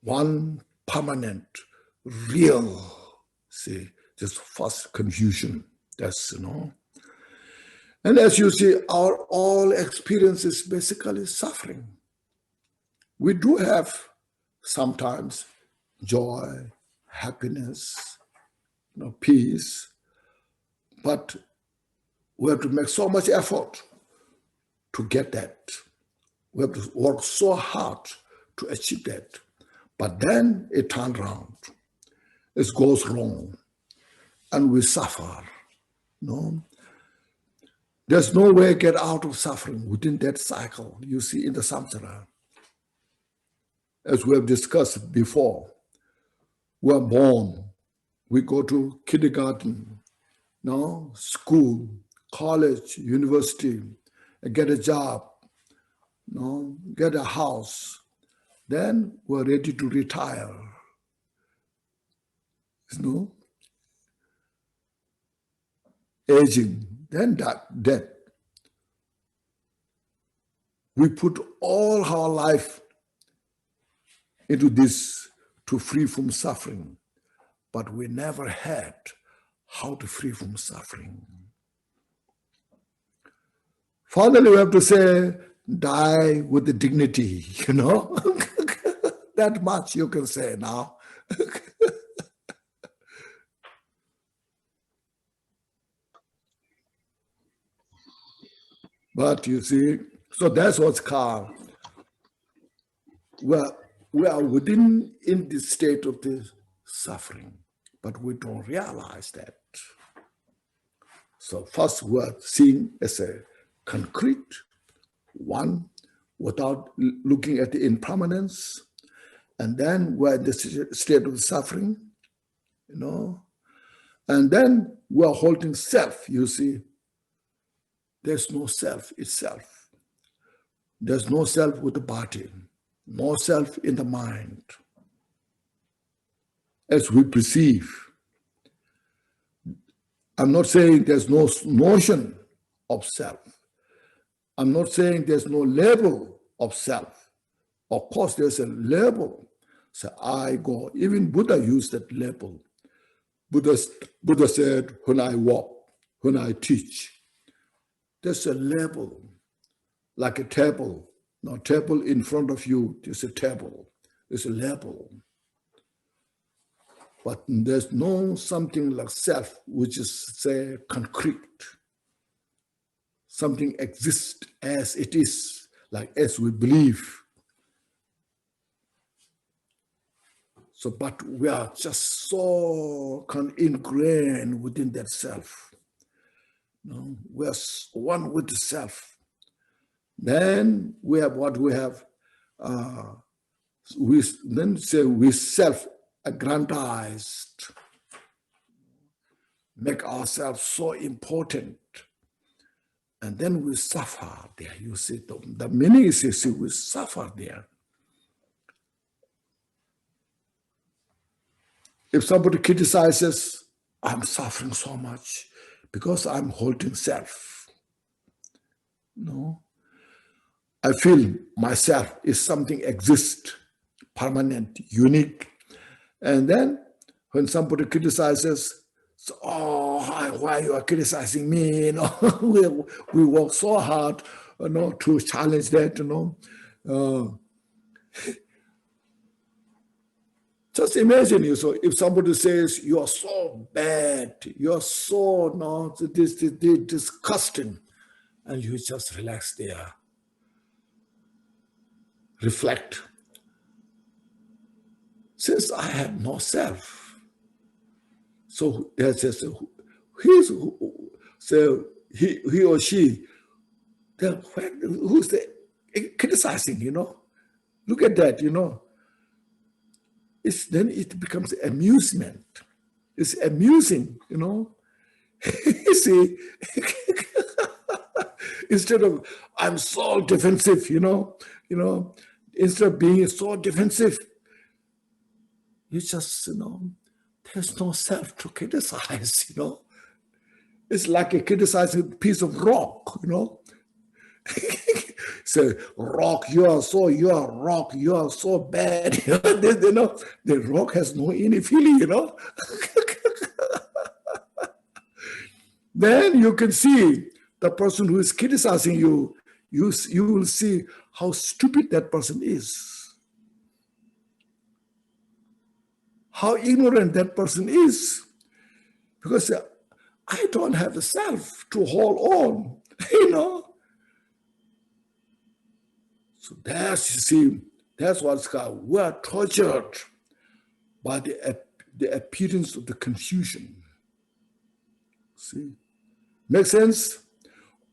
One permanent, real, see, this first confusion. That's, And as you see, our all experience is basically suffering. We do have sometimes joy, happiness, peace, but we have to make so much effort to get that. We have to work so hard to achieve that. But then it turns around. It goes wrong. And we suffer. There's no way to get out of suffering within that cycle. You see in the samsara. As we have discussed before, we are born. We go to kindergarten, school, college, university, get a job, get a house. Then we're ready to retire. Aging, then death. We put all our life into this to free from suffering, but we never had how to free from suffering. Finally, we have to say, die with the dignity, That much you can say now. But you see, so that's what's called. We are within in this state of the suffering, but we don't realize that. So first we are seeing as a concrete one without looking at the impermanence, and then we're in the state of suffering, and then we're holding self, you see. There's no self itself. There's no self with the body, no self in the mind. As we perceive, I'm not saying there's no notion of self. I'm not saying there's no label of self. Of course, there's a label. So I go. Even Buddha used that label. Buddha said, when I walk, when I teach, there's a label, like a table. No table in front of you, there's a table. There's a label. But there's no something like self, which is, say, concrete. Something exists as it is, like as we believe. So, but we are just so ingrained within that self. We are one with the self. Then we have what we have. We then say we self-aggrandized, make ourselves so important, and then we suffer there. You see, the meaning is, you see, we suffer there. If somebody criticizes, I'm suffering so much because I'm holding self. I feel myself is something exists, permanent, unique. And then when somebody criticizes, so, why you are criticizing me? We work so hard, to challenge that. Just imagine so if somebody says you are so bad, you are so disgusting, and you just relax there, reflect. Since I have no self, so there's So he or she, who's the criticizing, Look at that, Then it becomes amusement. It's amusing, You see, instead of I'm so defensive, instead of being so defensive, you just, there's no self to criticize, It's like a criticizing piece of rock, Say, rock, you are rock, you are so bad. The rock has no any feeling, Then you can see the person who is criticizing you, you will see how stupid that person is. How ignorant that person is. Because I don't have the self to hold on, So that's what's called, we are tortured by the appearance of the confusion. See? Make sense?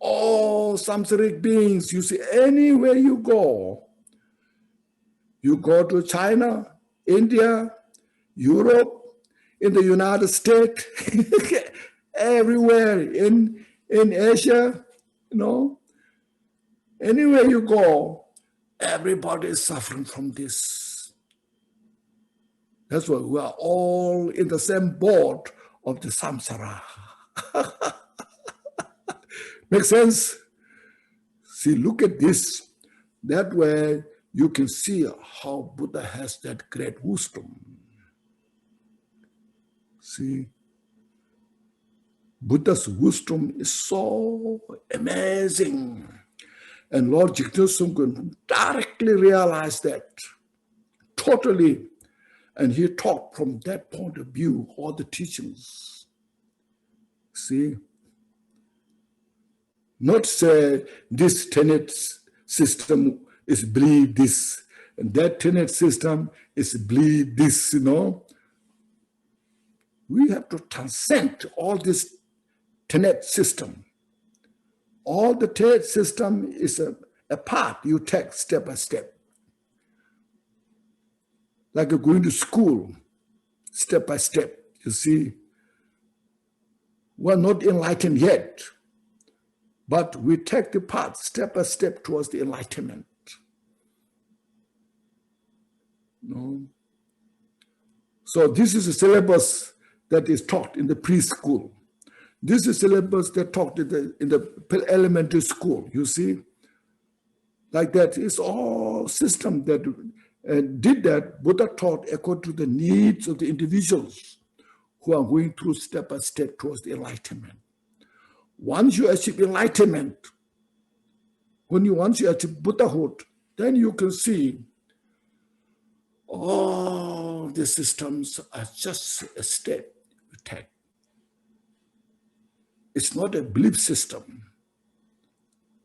All samsaric beings, you see, anywhere you go to China, India, Europe, in the United States, everywhere in Asia, anywhere you go, everybody is suffering from this. That's why we are all in the same boat of the samsara. Make sense? See, look at this. That way you can see how Buddha has that great wisdom. See, Buddha's wisdom is so amazing. And Lord Jigten Sungkun directly realized that, totally. And he taught from that point of view all the teachings. See? Not say this tenet system is believe this, and that tenet system is believe this, We have to transcend all this tenet system. All the tenet system is a path you take step by step. Like you're going to school, step by step, you see. We're not enlightened yet, but we take the path step by step towards the enlightenment. So this is a syllabus that is taught in the preschool. This is a syllabus that taught in the elementary school, you see. Like that, it's all system that did that. Buddha taught according to the needs of the individuals who are going through step by step towards the enlightenment. Once you achieve enlightenment, once you achieve Buddhahood, then you can see all the systems are just a step you take. It's not a belief system.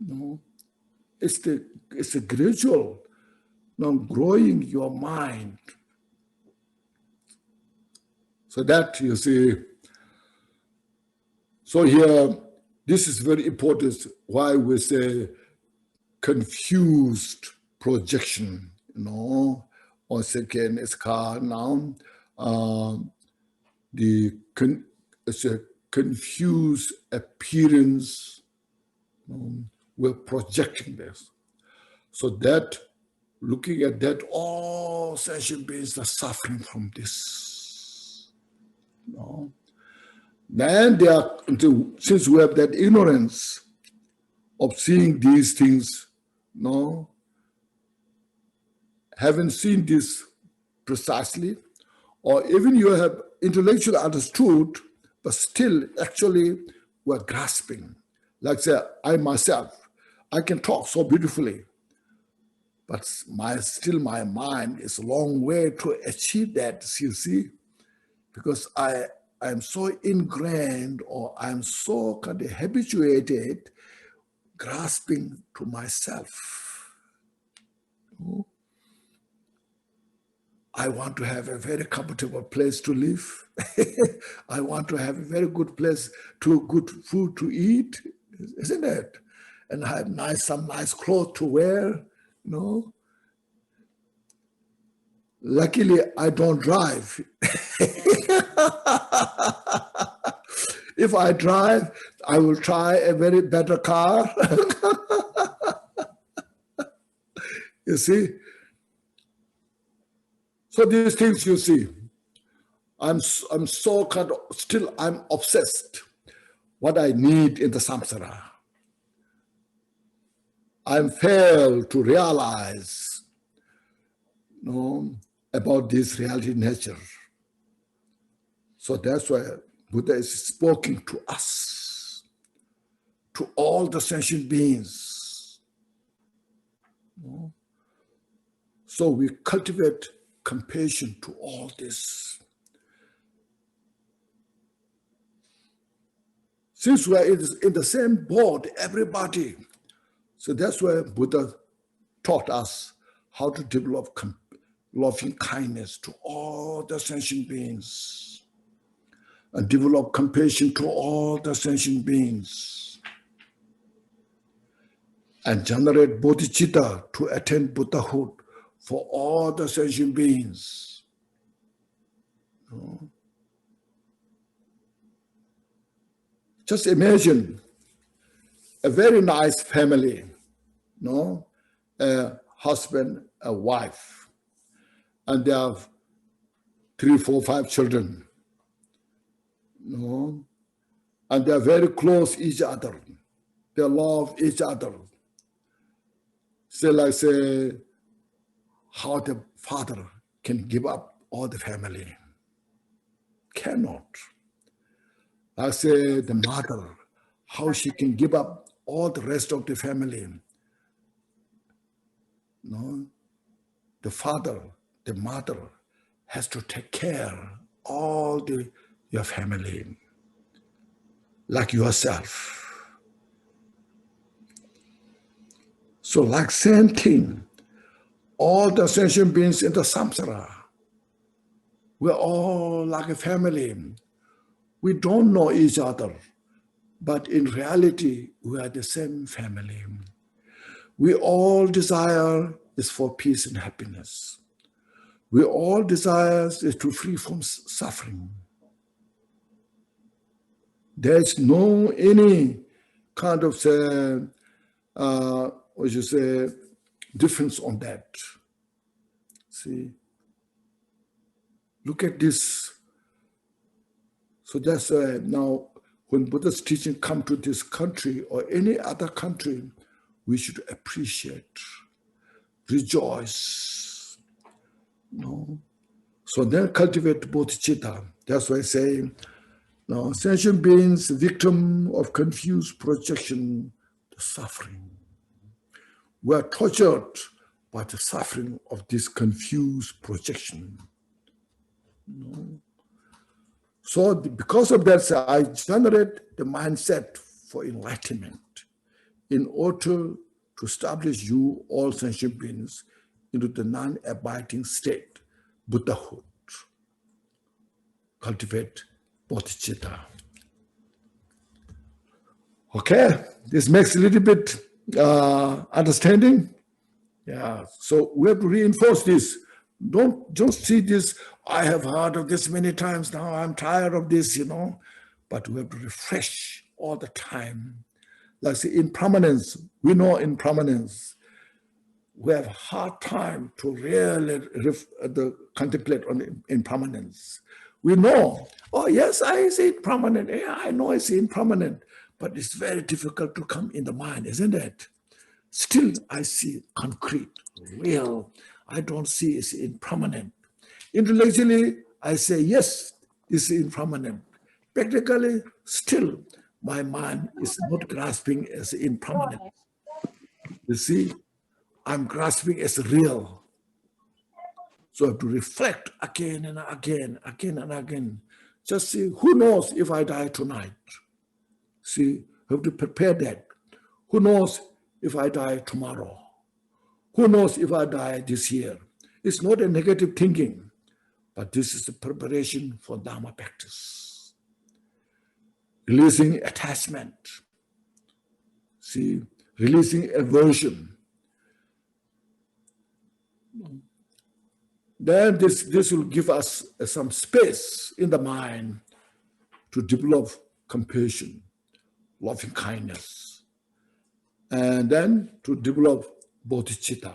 No, it's a gradual, growing your mind. So that you see. So here, this is very important. Why we say confused projection, or second is called now it's a confused appearance. We're projecting this. So that, looking at that, all sentient beings are suffering from this. Then they are, since we have that ignorance of seeing these things, haven't seen this precisely, or even you have intellectually understood, but still actually we're grasping. Like say, I myself, I can talk so beautifully, but still my mind is a long way to achieve that, you see, because I'm so ingrained, or I'm so kind of habituated grasping to myself. I want to have a very comfortable place to live. I want to have a very good place good food to eat, isn't it? And have some nice clothes to wear, Luckily, I don't drive. If I drive, I will try a very better car. You see? So these things you see, I'm so kind of, still I'm obsessed what I need in the samsara. I'm failed to realize, about this reality nature. So that's why Buddha is speaking to us, to all the sentient beings. So we cultivate compassion to all this. Since we are in the same boat, everybody. So that's why Buddha taught us how to develop loving kindness to all the sentient beings and develop compassion to all the sentient beings and generate bodhicitta to attain Buddhahood for all the sentient beings. Just imagine a very nice family, a husband, a wife, and they have 3, 4, 5 children, and they are very close each other. They love each other. Say, how the father can give up all the family. Cannot. I say the mother, how she can give up all the rest of the family. The father, the mother has to take care all your family, like yourself. So like same thing, all the sentient beings in the samsara, we're all like a family. We don't know each other, but in reality, we are the same family. We all desire is for peace and happiness. We all desire is to free from suffering. There's no any kind of difference on that. See, look at this. So that's now when Buddha's teaching come to this country or any other country, we should appreciate, rejoice. So then cultivate bodhicitta. That's why I say, sentient beings, victim of confused projection, the suffering. We are tortured by the suffering of this confused projection. So because of that, I generate the mindset for enlightenment in order to establish you, all sentient beings, into the non-abiding state, Buddhahood. Cultivate bodhicitta. Okay, this makes a little bit understanding. Yeah, so we have to reinforce this. Don't just see this, I have heard of this many times now, I'm tired of this, but we have to refresh all the time. Like say impermanence, we know impermanence. We have a hard time to really contemplate on impermanence. We know, oh yes, I see impermanent, yeah, I know it's impermanent, but it's very difficult to come in the mind, isn't it? Still, I see concrete, real. I don't see it's impermanent. Intellectually, I say, yes, it's impermanent. Practically, still, my mind is not grasping as impermanent. You see, I'm grasping as real. So I have to reflect again and again, again and again. Just see, who knows if I die tonight? See, I have to prepare that. Who knows if I die tomorrow? Who knows if I die this year? It's not a negative thinking. But this is the preparation for Dharma practice. Releasing attachment. See, releasing aversion. Then this will give us some space in the mind to develop compassion, loving kindness, and then to develop bodhicitta.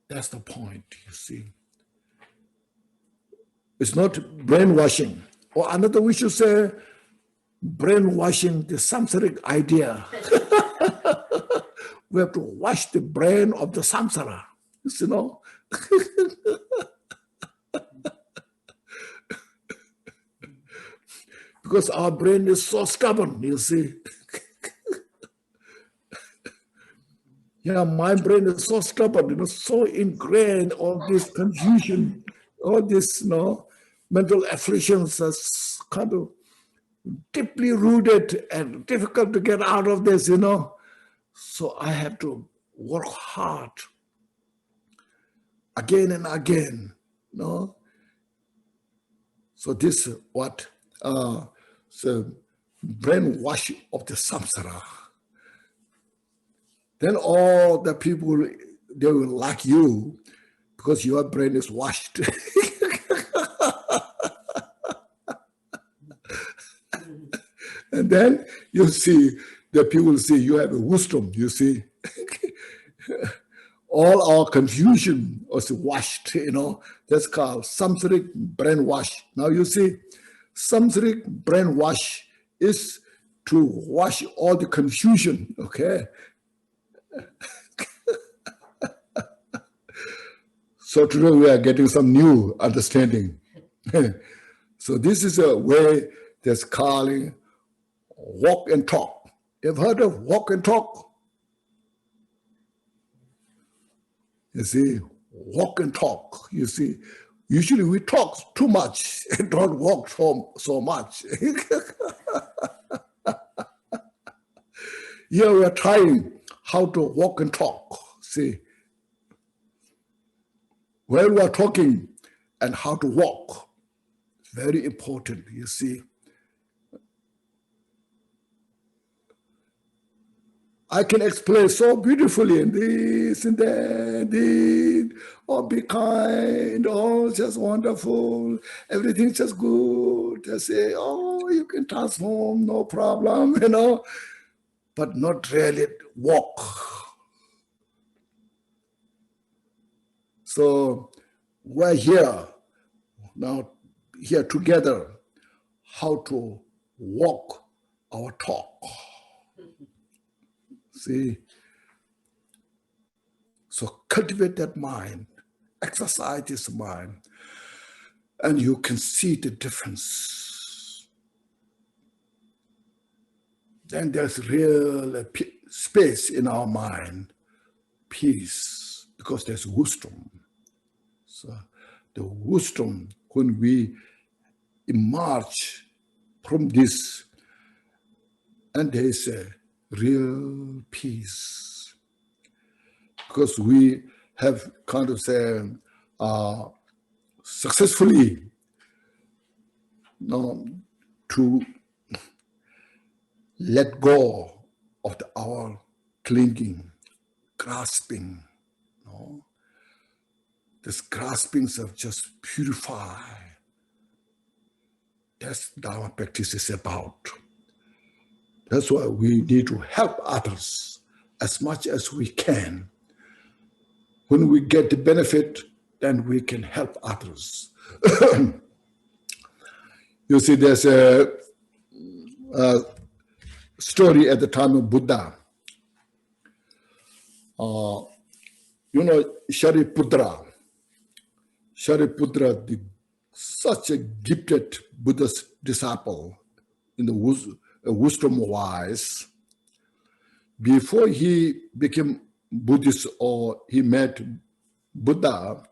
That's the point, you see. It's not brainwashing. Or another, we should say, brainwashing the samsaric idea. We have to wash the brain of the samsara, you know. Because our brain is so stubborn, you see. Yeah, my brain is so stubborn, you know, so ingrained, all this confusion, all this, you know, mental afflictions that's kind of deeply rooted and difficult to get out of this, you know. So I have to work hard again and again, you know. So this is what the brainwash of the samsara. Then all the people, they will like you because your brain is washed. And then you see, the people see you have a wisdom, you see. All our confusion was washed, you know. That's called samsaric brainwash. Now you see, samsaric brainwash is to wash all the confusion, okay? So today we are getting some new understanding. So this is a way that's calling walk and talk. You've heard of walk and talk? You see, walk and talk. You see, usually we talk too much and don't walk so much. Here we are trying how to walk and talk. See, while we are talking and how to walk, it's very important, you see. I can explain so beautifully in this and that, oh, be kind, oh, just wonderful, everything's just good. I say, oh, you can transform, no problem, you know, but not really walk. So we're here now, here together, how to walk our talk. See, so cultivate that mind, exercise this mind, and you can see the difference. Then there's real space in our mind, peace, because there's wisdom. So the wisdom, when we emerge from this, and there is a real peace, because we have kind of say successfully to let go of our clinging, grasping. This graspings of just purify. That's Dharma practice is about. That's why we need to help others as much as we can. When we get the benefit, then we can help others. You see, there's a story at the time of Buddha. Shariputra, such a gifted Buddha's disciple in the wisdom-wise. Before he became Buddhist or he met Buddha,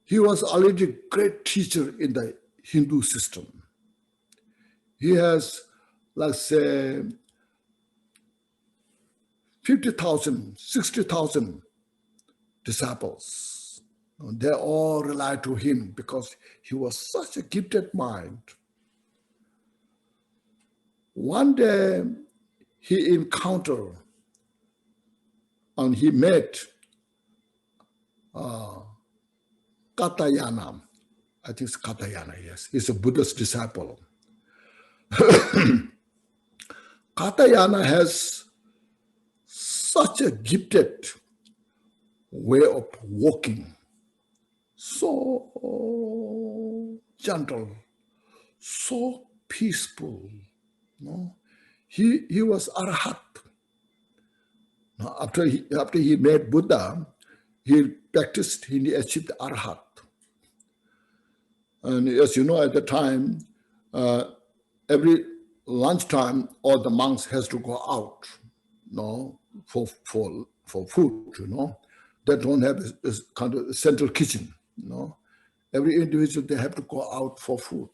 he was already a great teacher in the Hindu system. He has, let's say, 50,000, 60,000 disciples. They all relied to him because he was such a gifted mind. One day he encountered and he met Katayana. I think it's Katayana, yes. He's a Buddhist disciple. Katayana has such a gifted way of walking. So gentle, so peaceful. No? He was Arhat. Now, after he met Buddha, he practiced, he achieved Arhat. And as you know, at the time, every lunchtime, all the monks has to go out, for food, They don't have a kind of central kitchen, Every individual, they have to go out for food.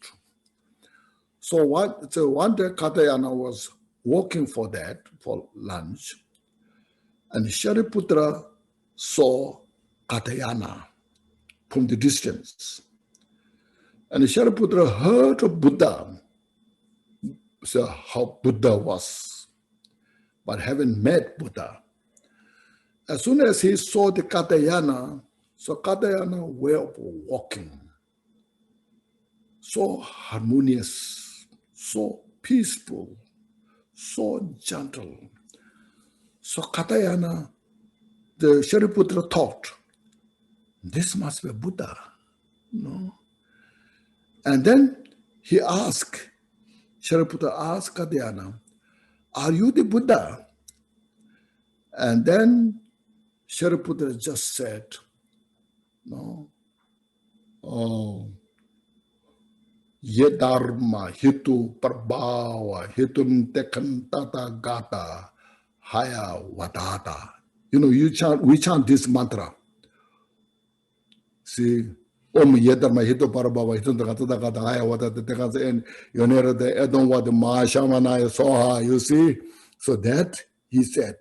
So one day, Katayana was walking for lunch, and Shariputra saw Katayana from the distance. And Shariputra heard of Buddha, so how Buddha was, but haven't met Buddha. As soon as he saw the Katayana, so Katayana way of walking, so harmonious, so peaceful, so gentle. So Katayana, the Shariputra thought, this must be Buddha, And then he asked, Shariputra asked Katayana, are you the Buddha? And then Shariputra just said, Ye dharma hitu prabhava hitun tekan tata gata haya vatata. We chant this mantra. See, Om ye dharma hitu prabhava hitun tekan tata gata haya vatata tekan, and yonera de edon vad ma shamanaya soha. You see, so that he said.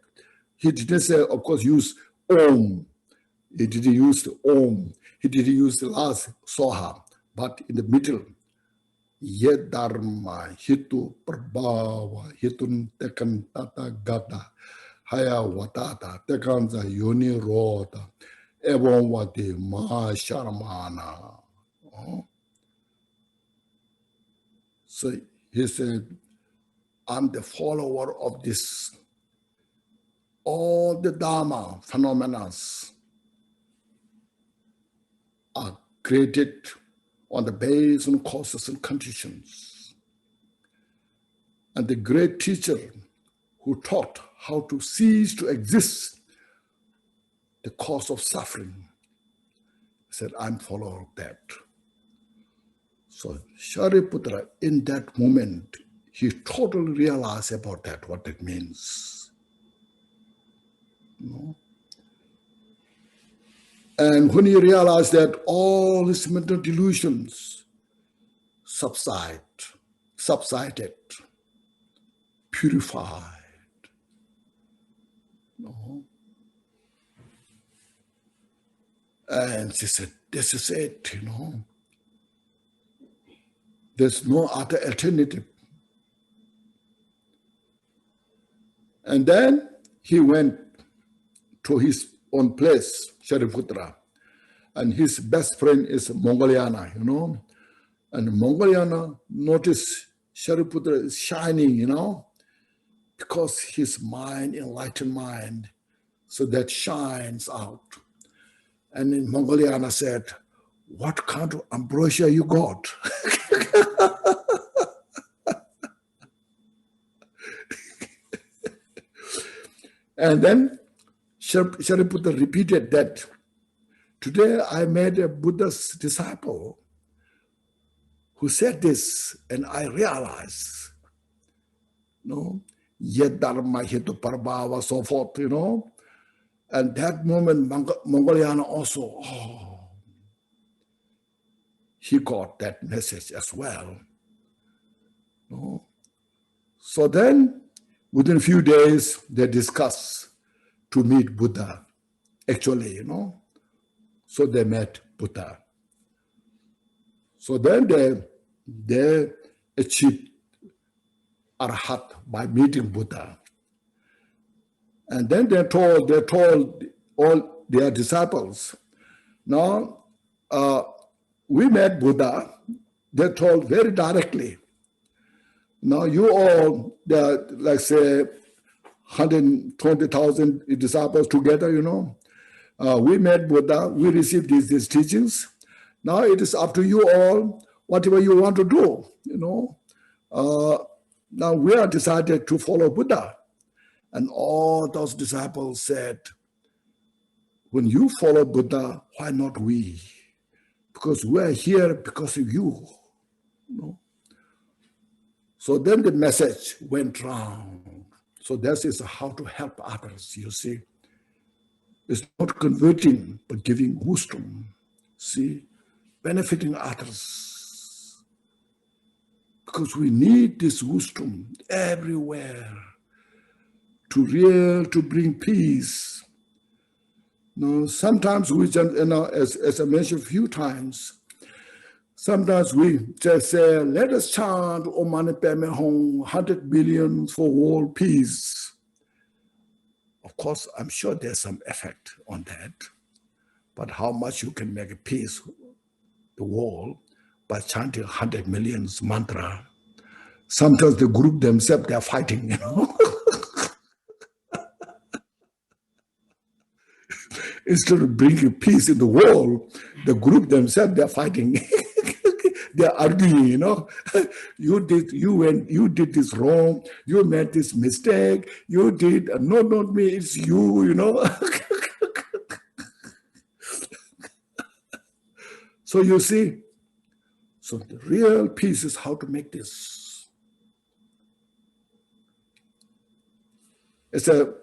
He didn't say, of course, use Om. He didn't use the Om. He didn't use the last Soha. But in the middle, Ye Dharma Hitu Prabhava Hitun Tekan Tata Gata Haya Watata Tekanza Yoni Rota Evon Vati Ma Sharmana. So he said, I'm the follower of this. All the Dharma phenomena are created on the basis of causes and conditions. And the great teacher who taught how to cease to exist, the cause of suffering, said, I'm follower of that. So Shariputra, in that moment, he totally realized about that, what it means. And when he realized that all his mental delusions subsided, purified, and she said, this is it, There's no other alternative. And then he went to his own place, Shariputra, and his best friend is Mongoliana, And Mongoliana noticed Shariputra is shining, because his mind, enlightened mind, so that shines out. And then Mongoliana said, what kind of ambrosia you got? And then Shariputra repeated that, today I met a Buddha's disciple who said this, and I realized, Yet Dharma Hitu Prabhava, so forth, And that moment, Mongoliana also, he got that message as well. So then, within a few days, they discussed to meet Buddha, actually, So they met Buddha. So then they achieved Arhat by meeting Buddha. And then they told all their disciples, now we met Buddha. They told very directly, now you all, like say 120,000 disciples together, we met Buddha, we received these teachings. Now it is up to you all, whatever you want to do, Now we are decided to follow Buddha. And all those disciples said, when you follow Buddha, why not we? Because we are here because of you. So then the message went round. So this is how to help others, you see. It's not converting, but giving wisdom. See, benefiting others. Because we need this wisdom everywhere to bring peace. Sometimes we just, as I mentioned a few times, sometimes we just say, let us chant Om Mani Padme Hum 100 billion for world peace. Of course, I'm sure there's some effect on that. But how much you can make a peace, the world, by chanting 100 million mantra? Sometimes the group themselves, they're fighting, Instead of bringing peace in the world, the group themselves, they're fighting. They're arguing, You did this wrong. You made this mistake. You did, no, not me, it's you, So you see, so the real peace is how to make this. So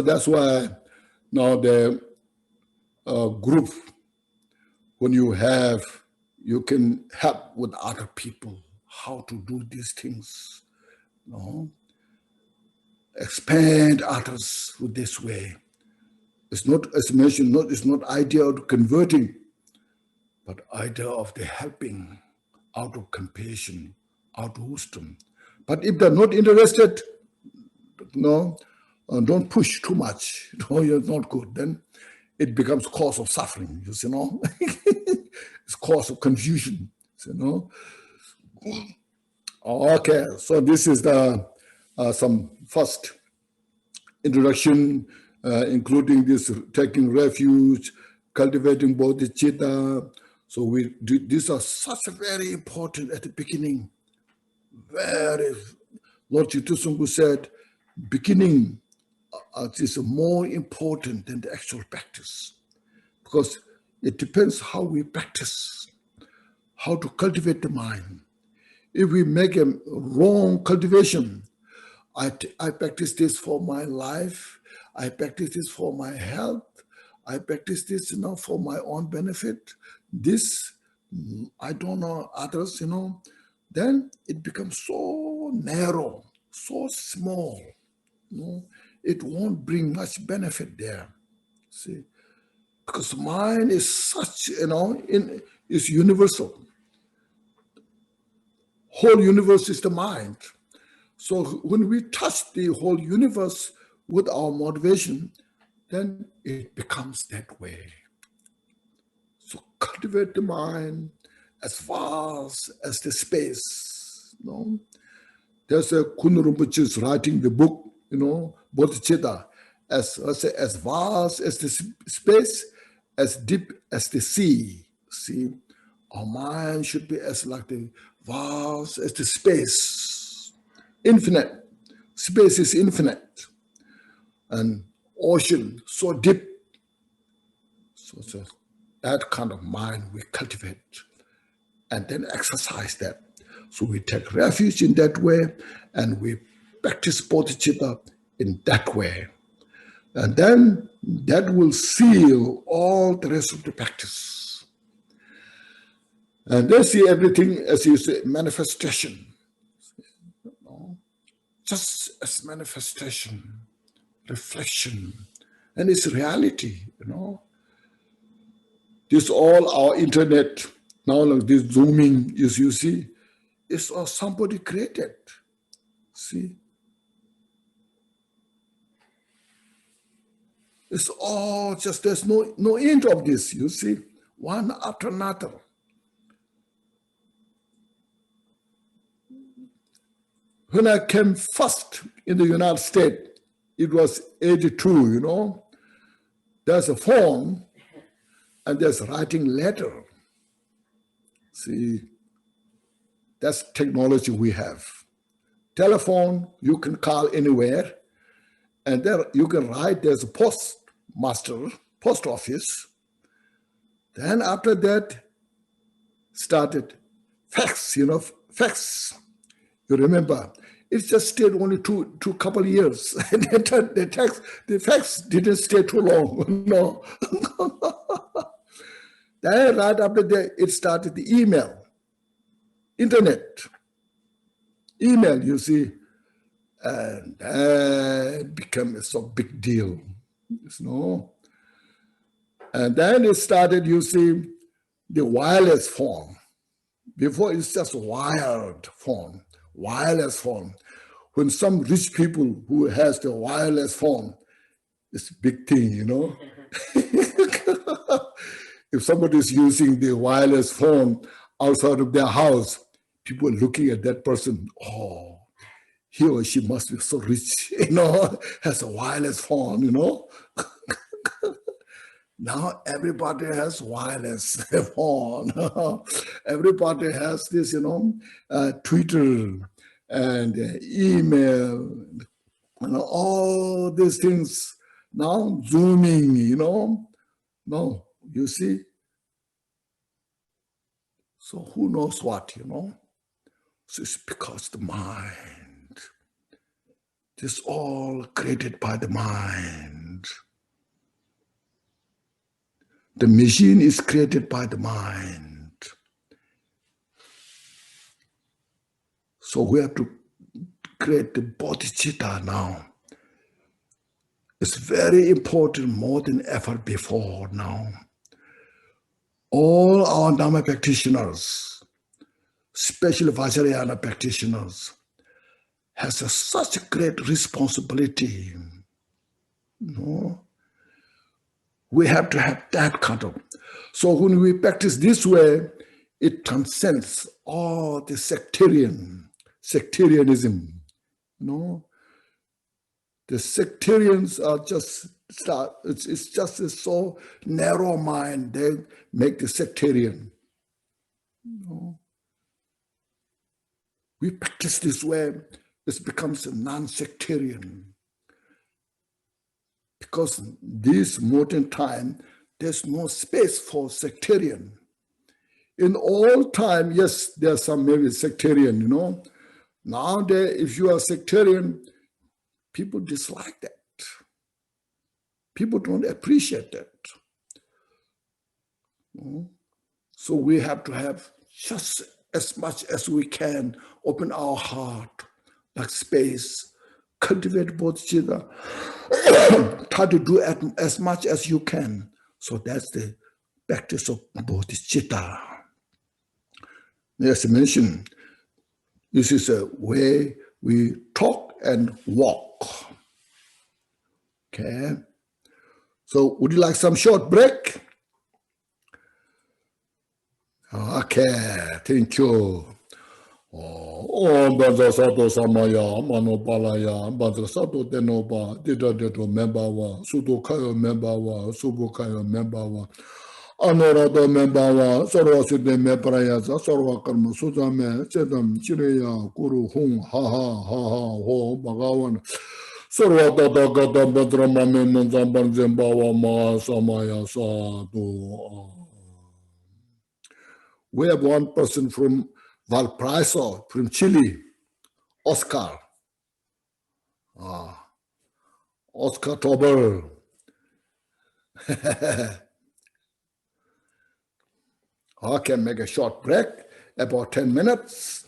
that's why now the group, when you can help with other people how to do these things. Expand others with this way. It's not, as mentioned, it's not idea of converting, but idea of the helping out of compassion, out of wisdom. But if they're not interested, don't push too much. You're not good. Then it becomes cause of suffering. It's cause of confusion. Okay, so this is the some first introduction, including this taking refuge, cultivating bodhicitta. So these are such a very important at the beginning. Lord Chittosungku said, beginning is more important than the actual practice, because it depends how we practice, how to cultivate the mind. If we make a wrong cultivation, I practice this for my life, I practice this for my health, I practice this for my own benefit, this, I don't know others, then it becomes so narrow, so small. It won't bring much benefit there. See, because mind is such, is universal. Whole universe is the mind. So when we touch the whole universe with our motivation, then it becomes that way. So cultivate the mind as vast as the space. There's a Kun Rinpoche is writing the book, Bodhicitta, as vast as the space, as deep as the sea. See, our mind should be as like the vast as the space, infinite. Space is infinite, and ocean so deep. So that kind of mind we cultivate, and then exercise that. So we take refuge in that way, and we practice bodhicitta in that way. And then that will seal all the rest of the practice. And they see everything, as you say, manifestation. Just as manifestation, reflection, and it's reality, This all our internet, now like this zooming, is you see, it's all somebody created. See? It's all just, there's no end of this, you see, one after another. When I came first in the United States, it was 82, you know. There's a phone and there's writing letter. See, that's technology we have. Telephone, you can call anywhere, and there you can write, there's a postmaster, post office. Then after that, started fax, you know, fax. You remember, it just stayed only two couple of years. And the fax didn't stay too long, no. Then right after that, it started the email, internet, email, you see, and that became a so big deal, you know. And then it started, you see, the wireless phone. Before it's just wired phone, wireless phone. When some rich people who has the wireless phone, it's a big thing, you know. If somebody is using the wireless phone outside of their house, people are looking at that person, oh, he or she must be so rich, you know, has a wireless phone, you know. Now everybody has wireless phone. Everybody has this, you know, Twitter and email, and all these things. Now zooming, you know. No, you see. So who knows what, you know? So it's because the mind. This all created by the mind. The machine is created by the mind. So we have to create the bodhicitta now. It's very important, more than ever before now. All our Dhamma practitioners, especially Vajrayana practitioners, has such a great responsibility. You know? We have to have that kind of. So when we practice this way, it transcends all the sectarianism. You know, the sectarians are just it's just a so narrow mind. They make the sectarian. You know, we practice this way, it becomes a non-sectarian. Because this modern time, there's no space for sectarian. In all time, yes, there's some maybe sectarian, you know. Nowadays, if you are sectarian, people dislike that. People don't appreciate that. You know? So we have to have just as much as we can, open our heart, like space, cultivate bodhicitta, try to do as much as you can. So that's the practice of bodhicitta. As I mentioned, this is a way we talk and walk. Okay. So would you like some short break? Okay, thank you. Banza sato samaya, mano palaya, banza sato tenoba, dida deto membawa, sudo kayo membawa, subo kayo membawa, anorado membawa, sarwa side me prayasa, sarwa karma sudame, sedam chireya, guru hung, ha ho, bhagavan, sarwa tata gata badra mame manzamban zembawa ma samaya sadu. We have one person from Valparaiso, from Chile, Oscar. Oscar Tober. I can make a short break, about 10 minutes.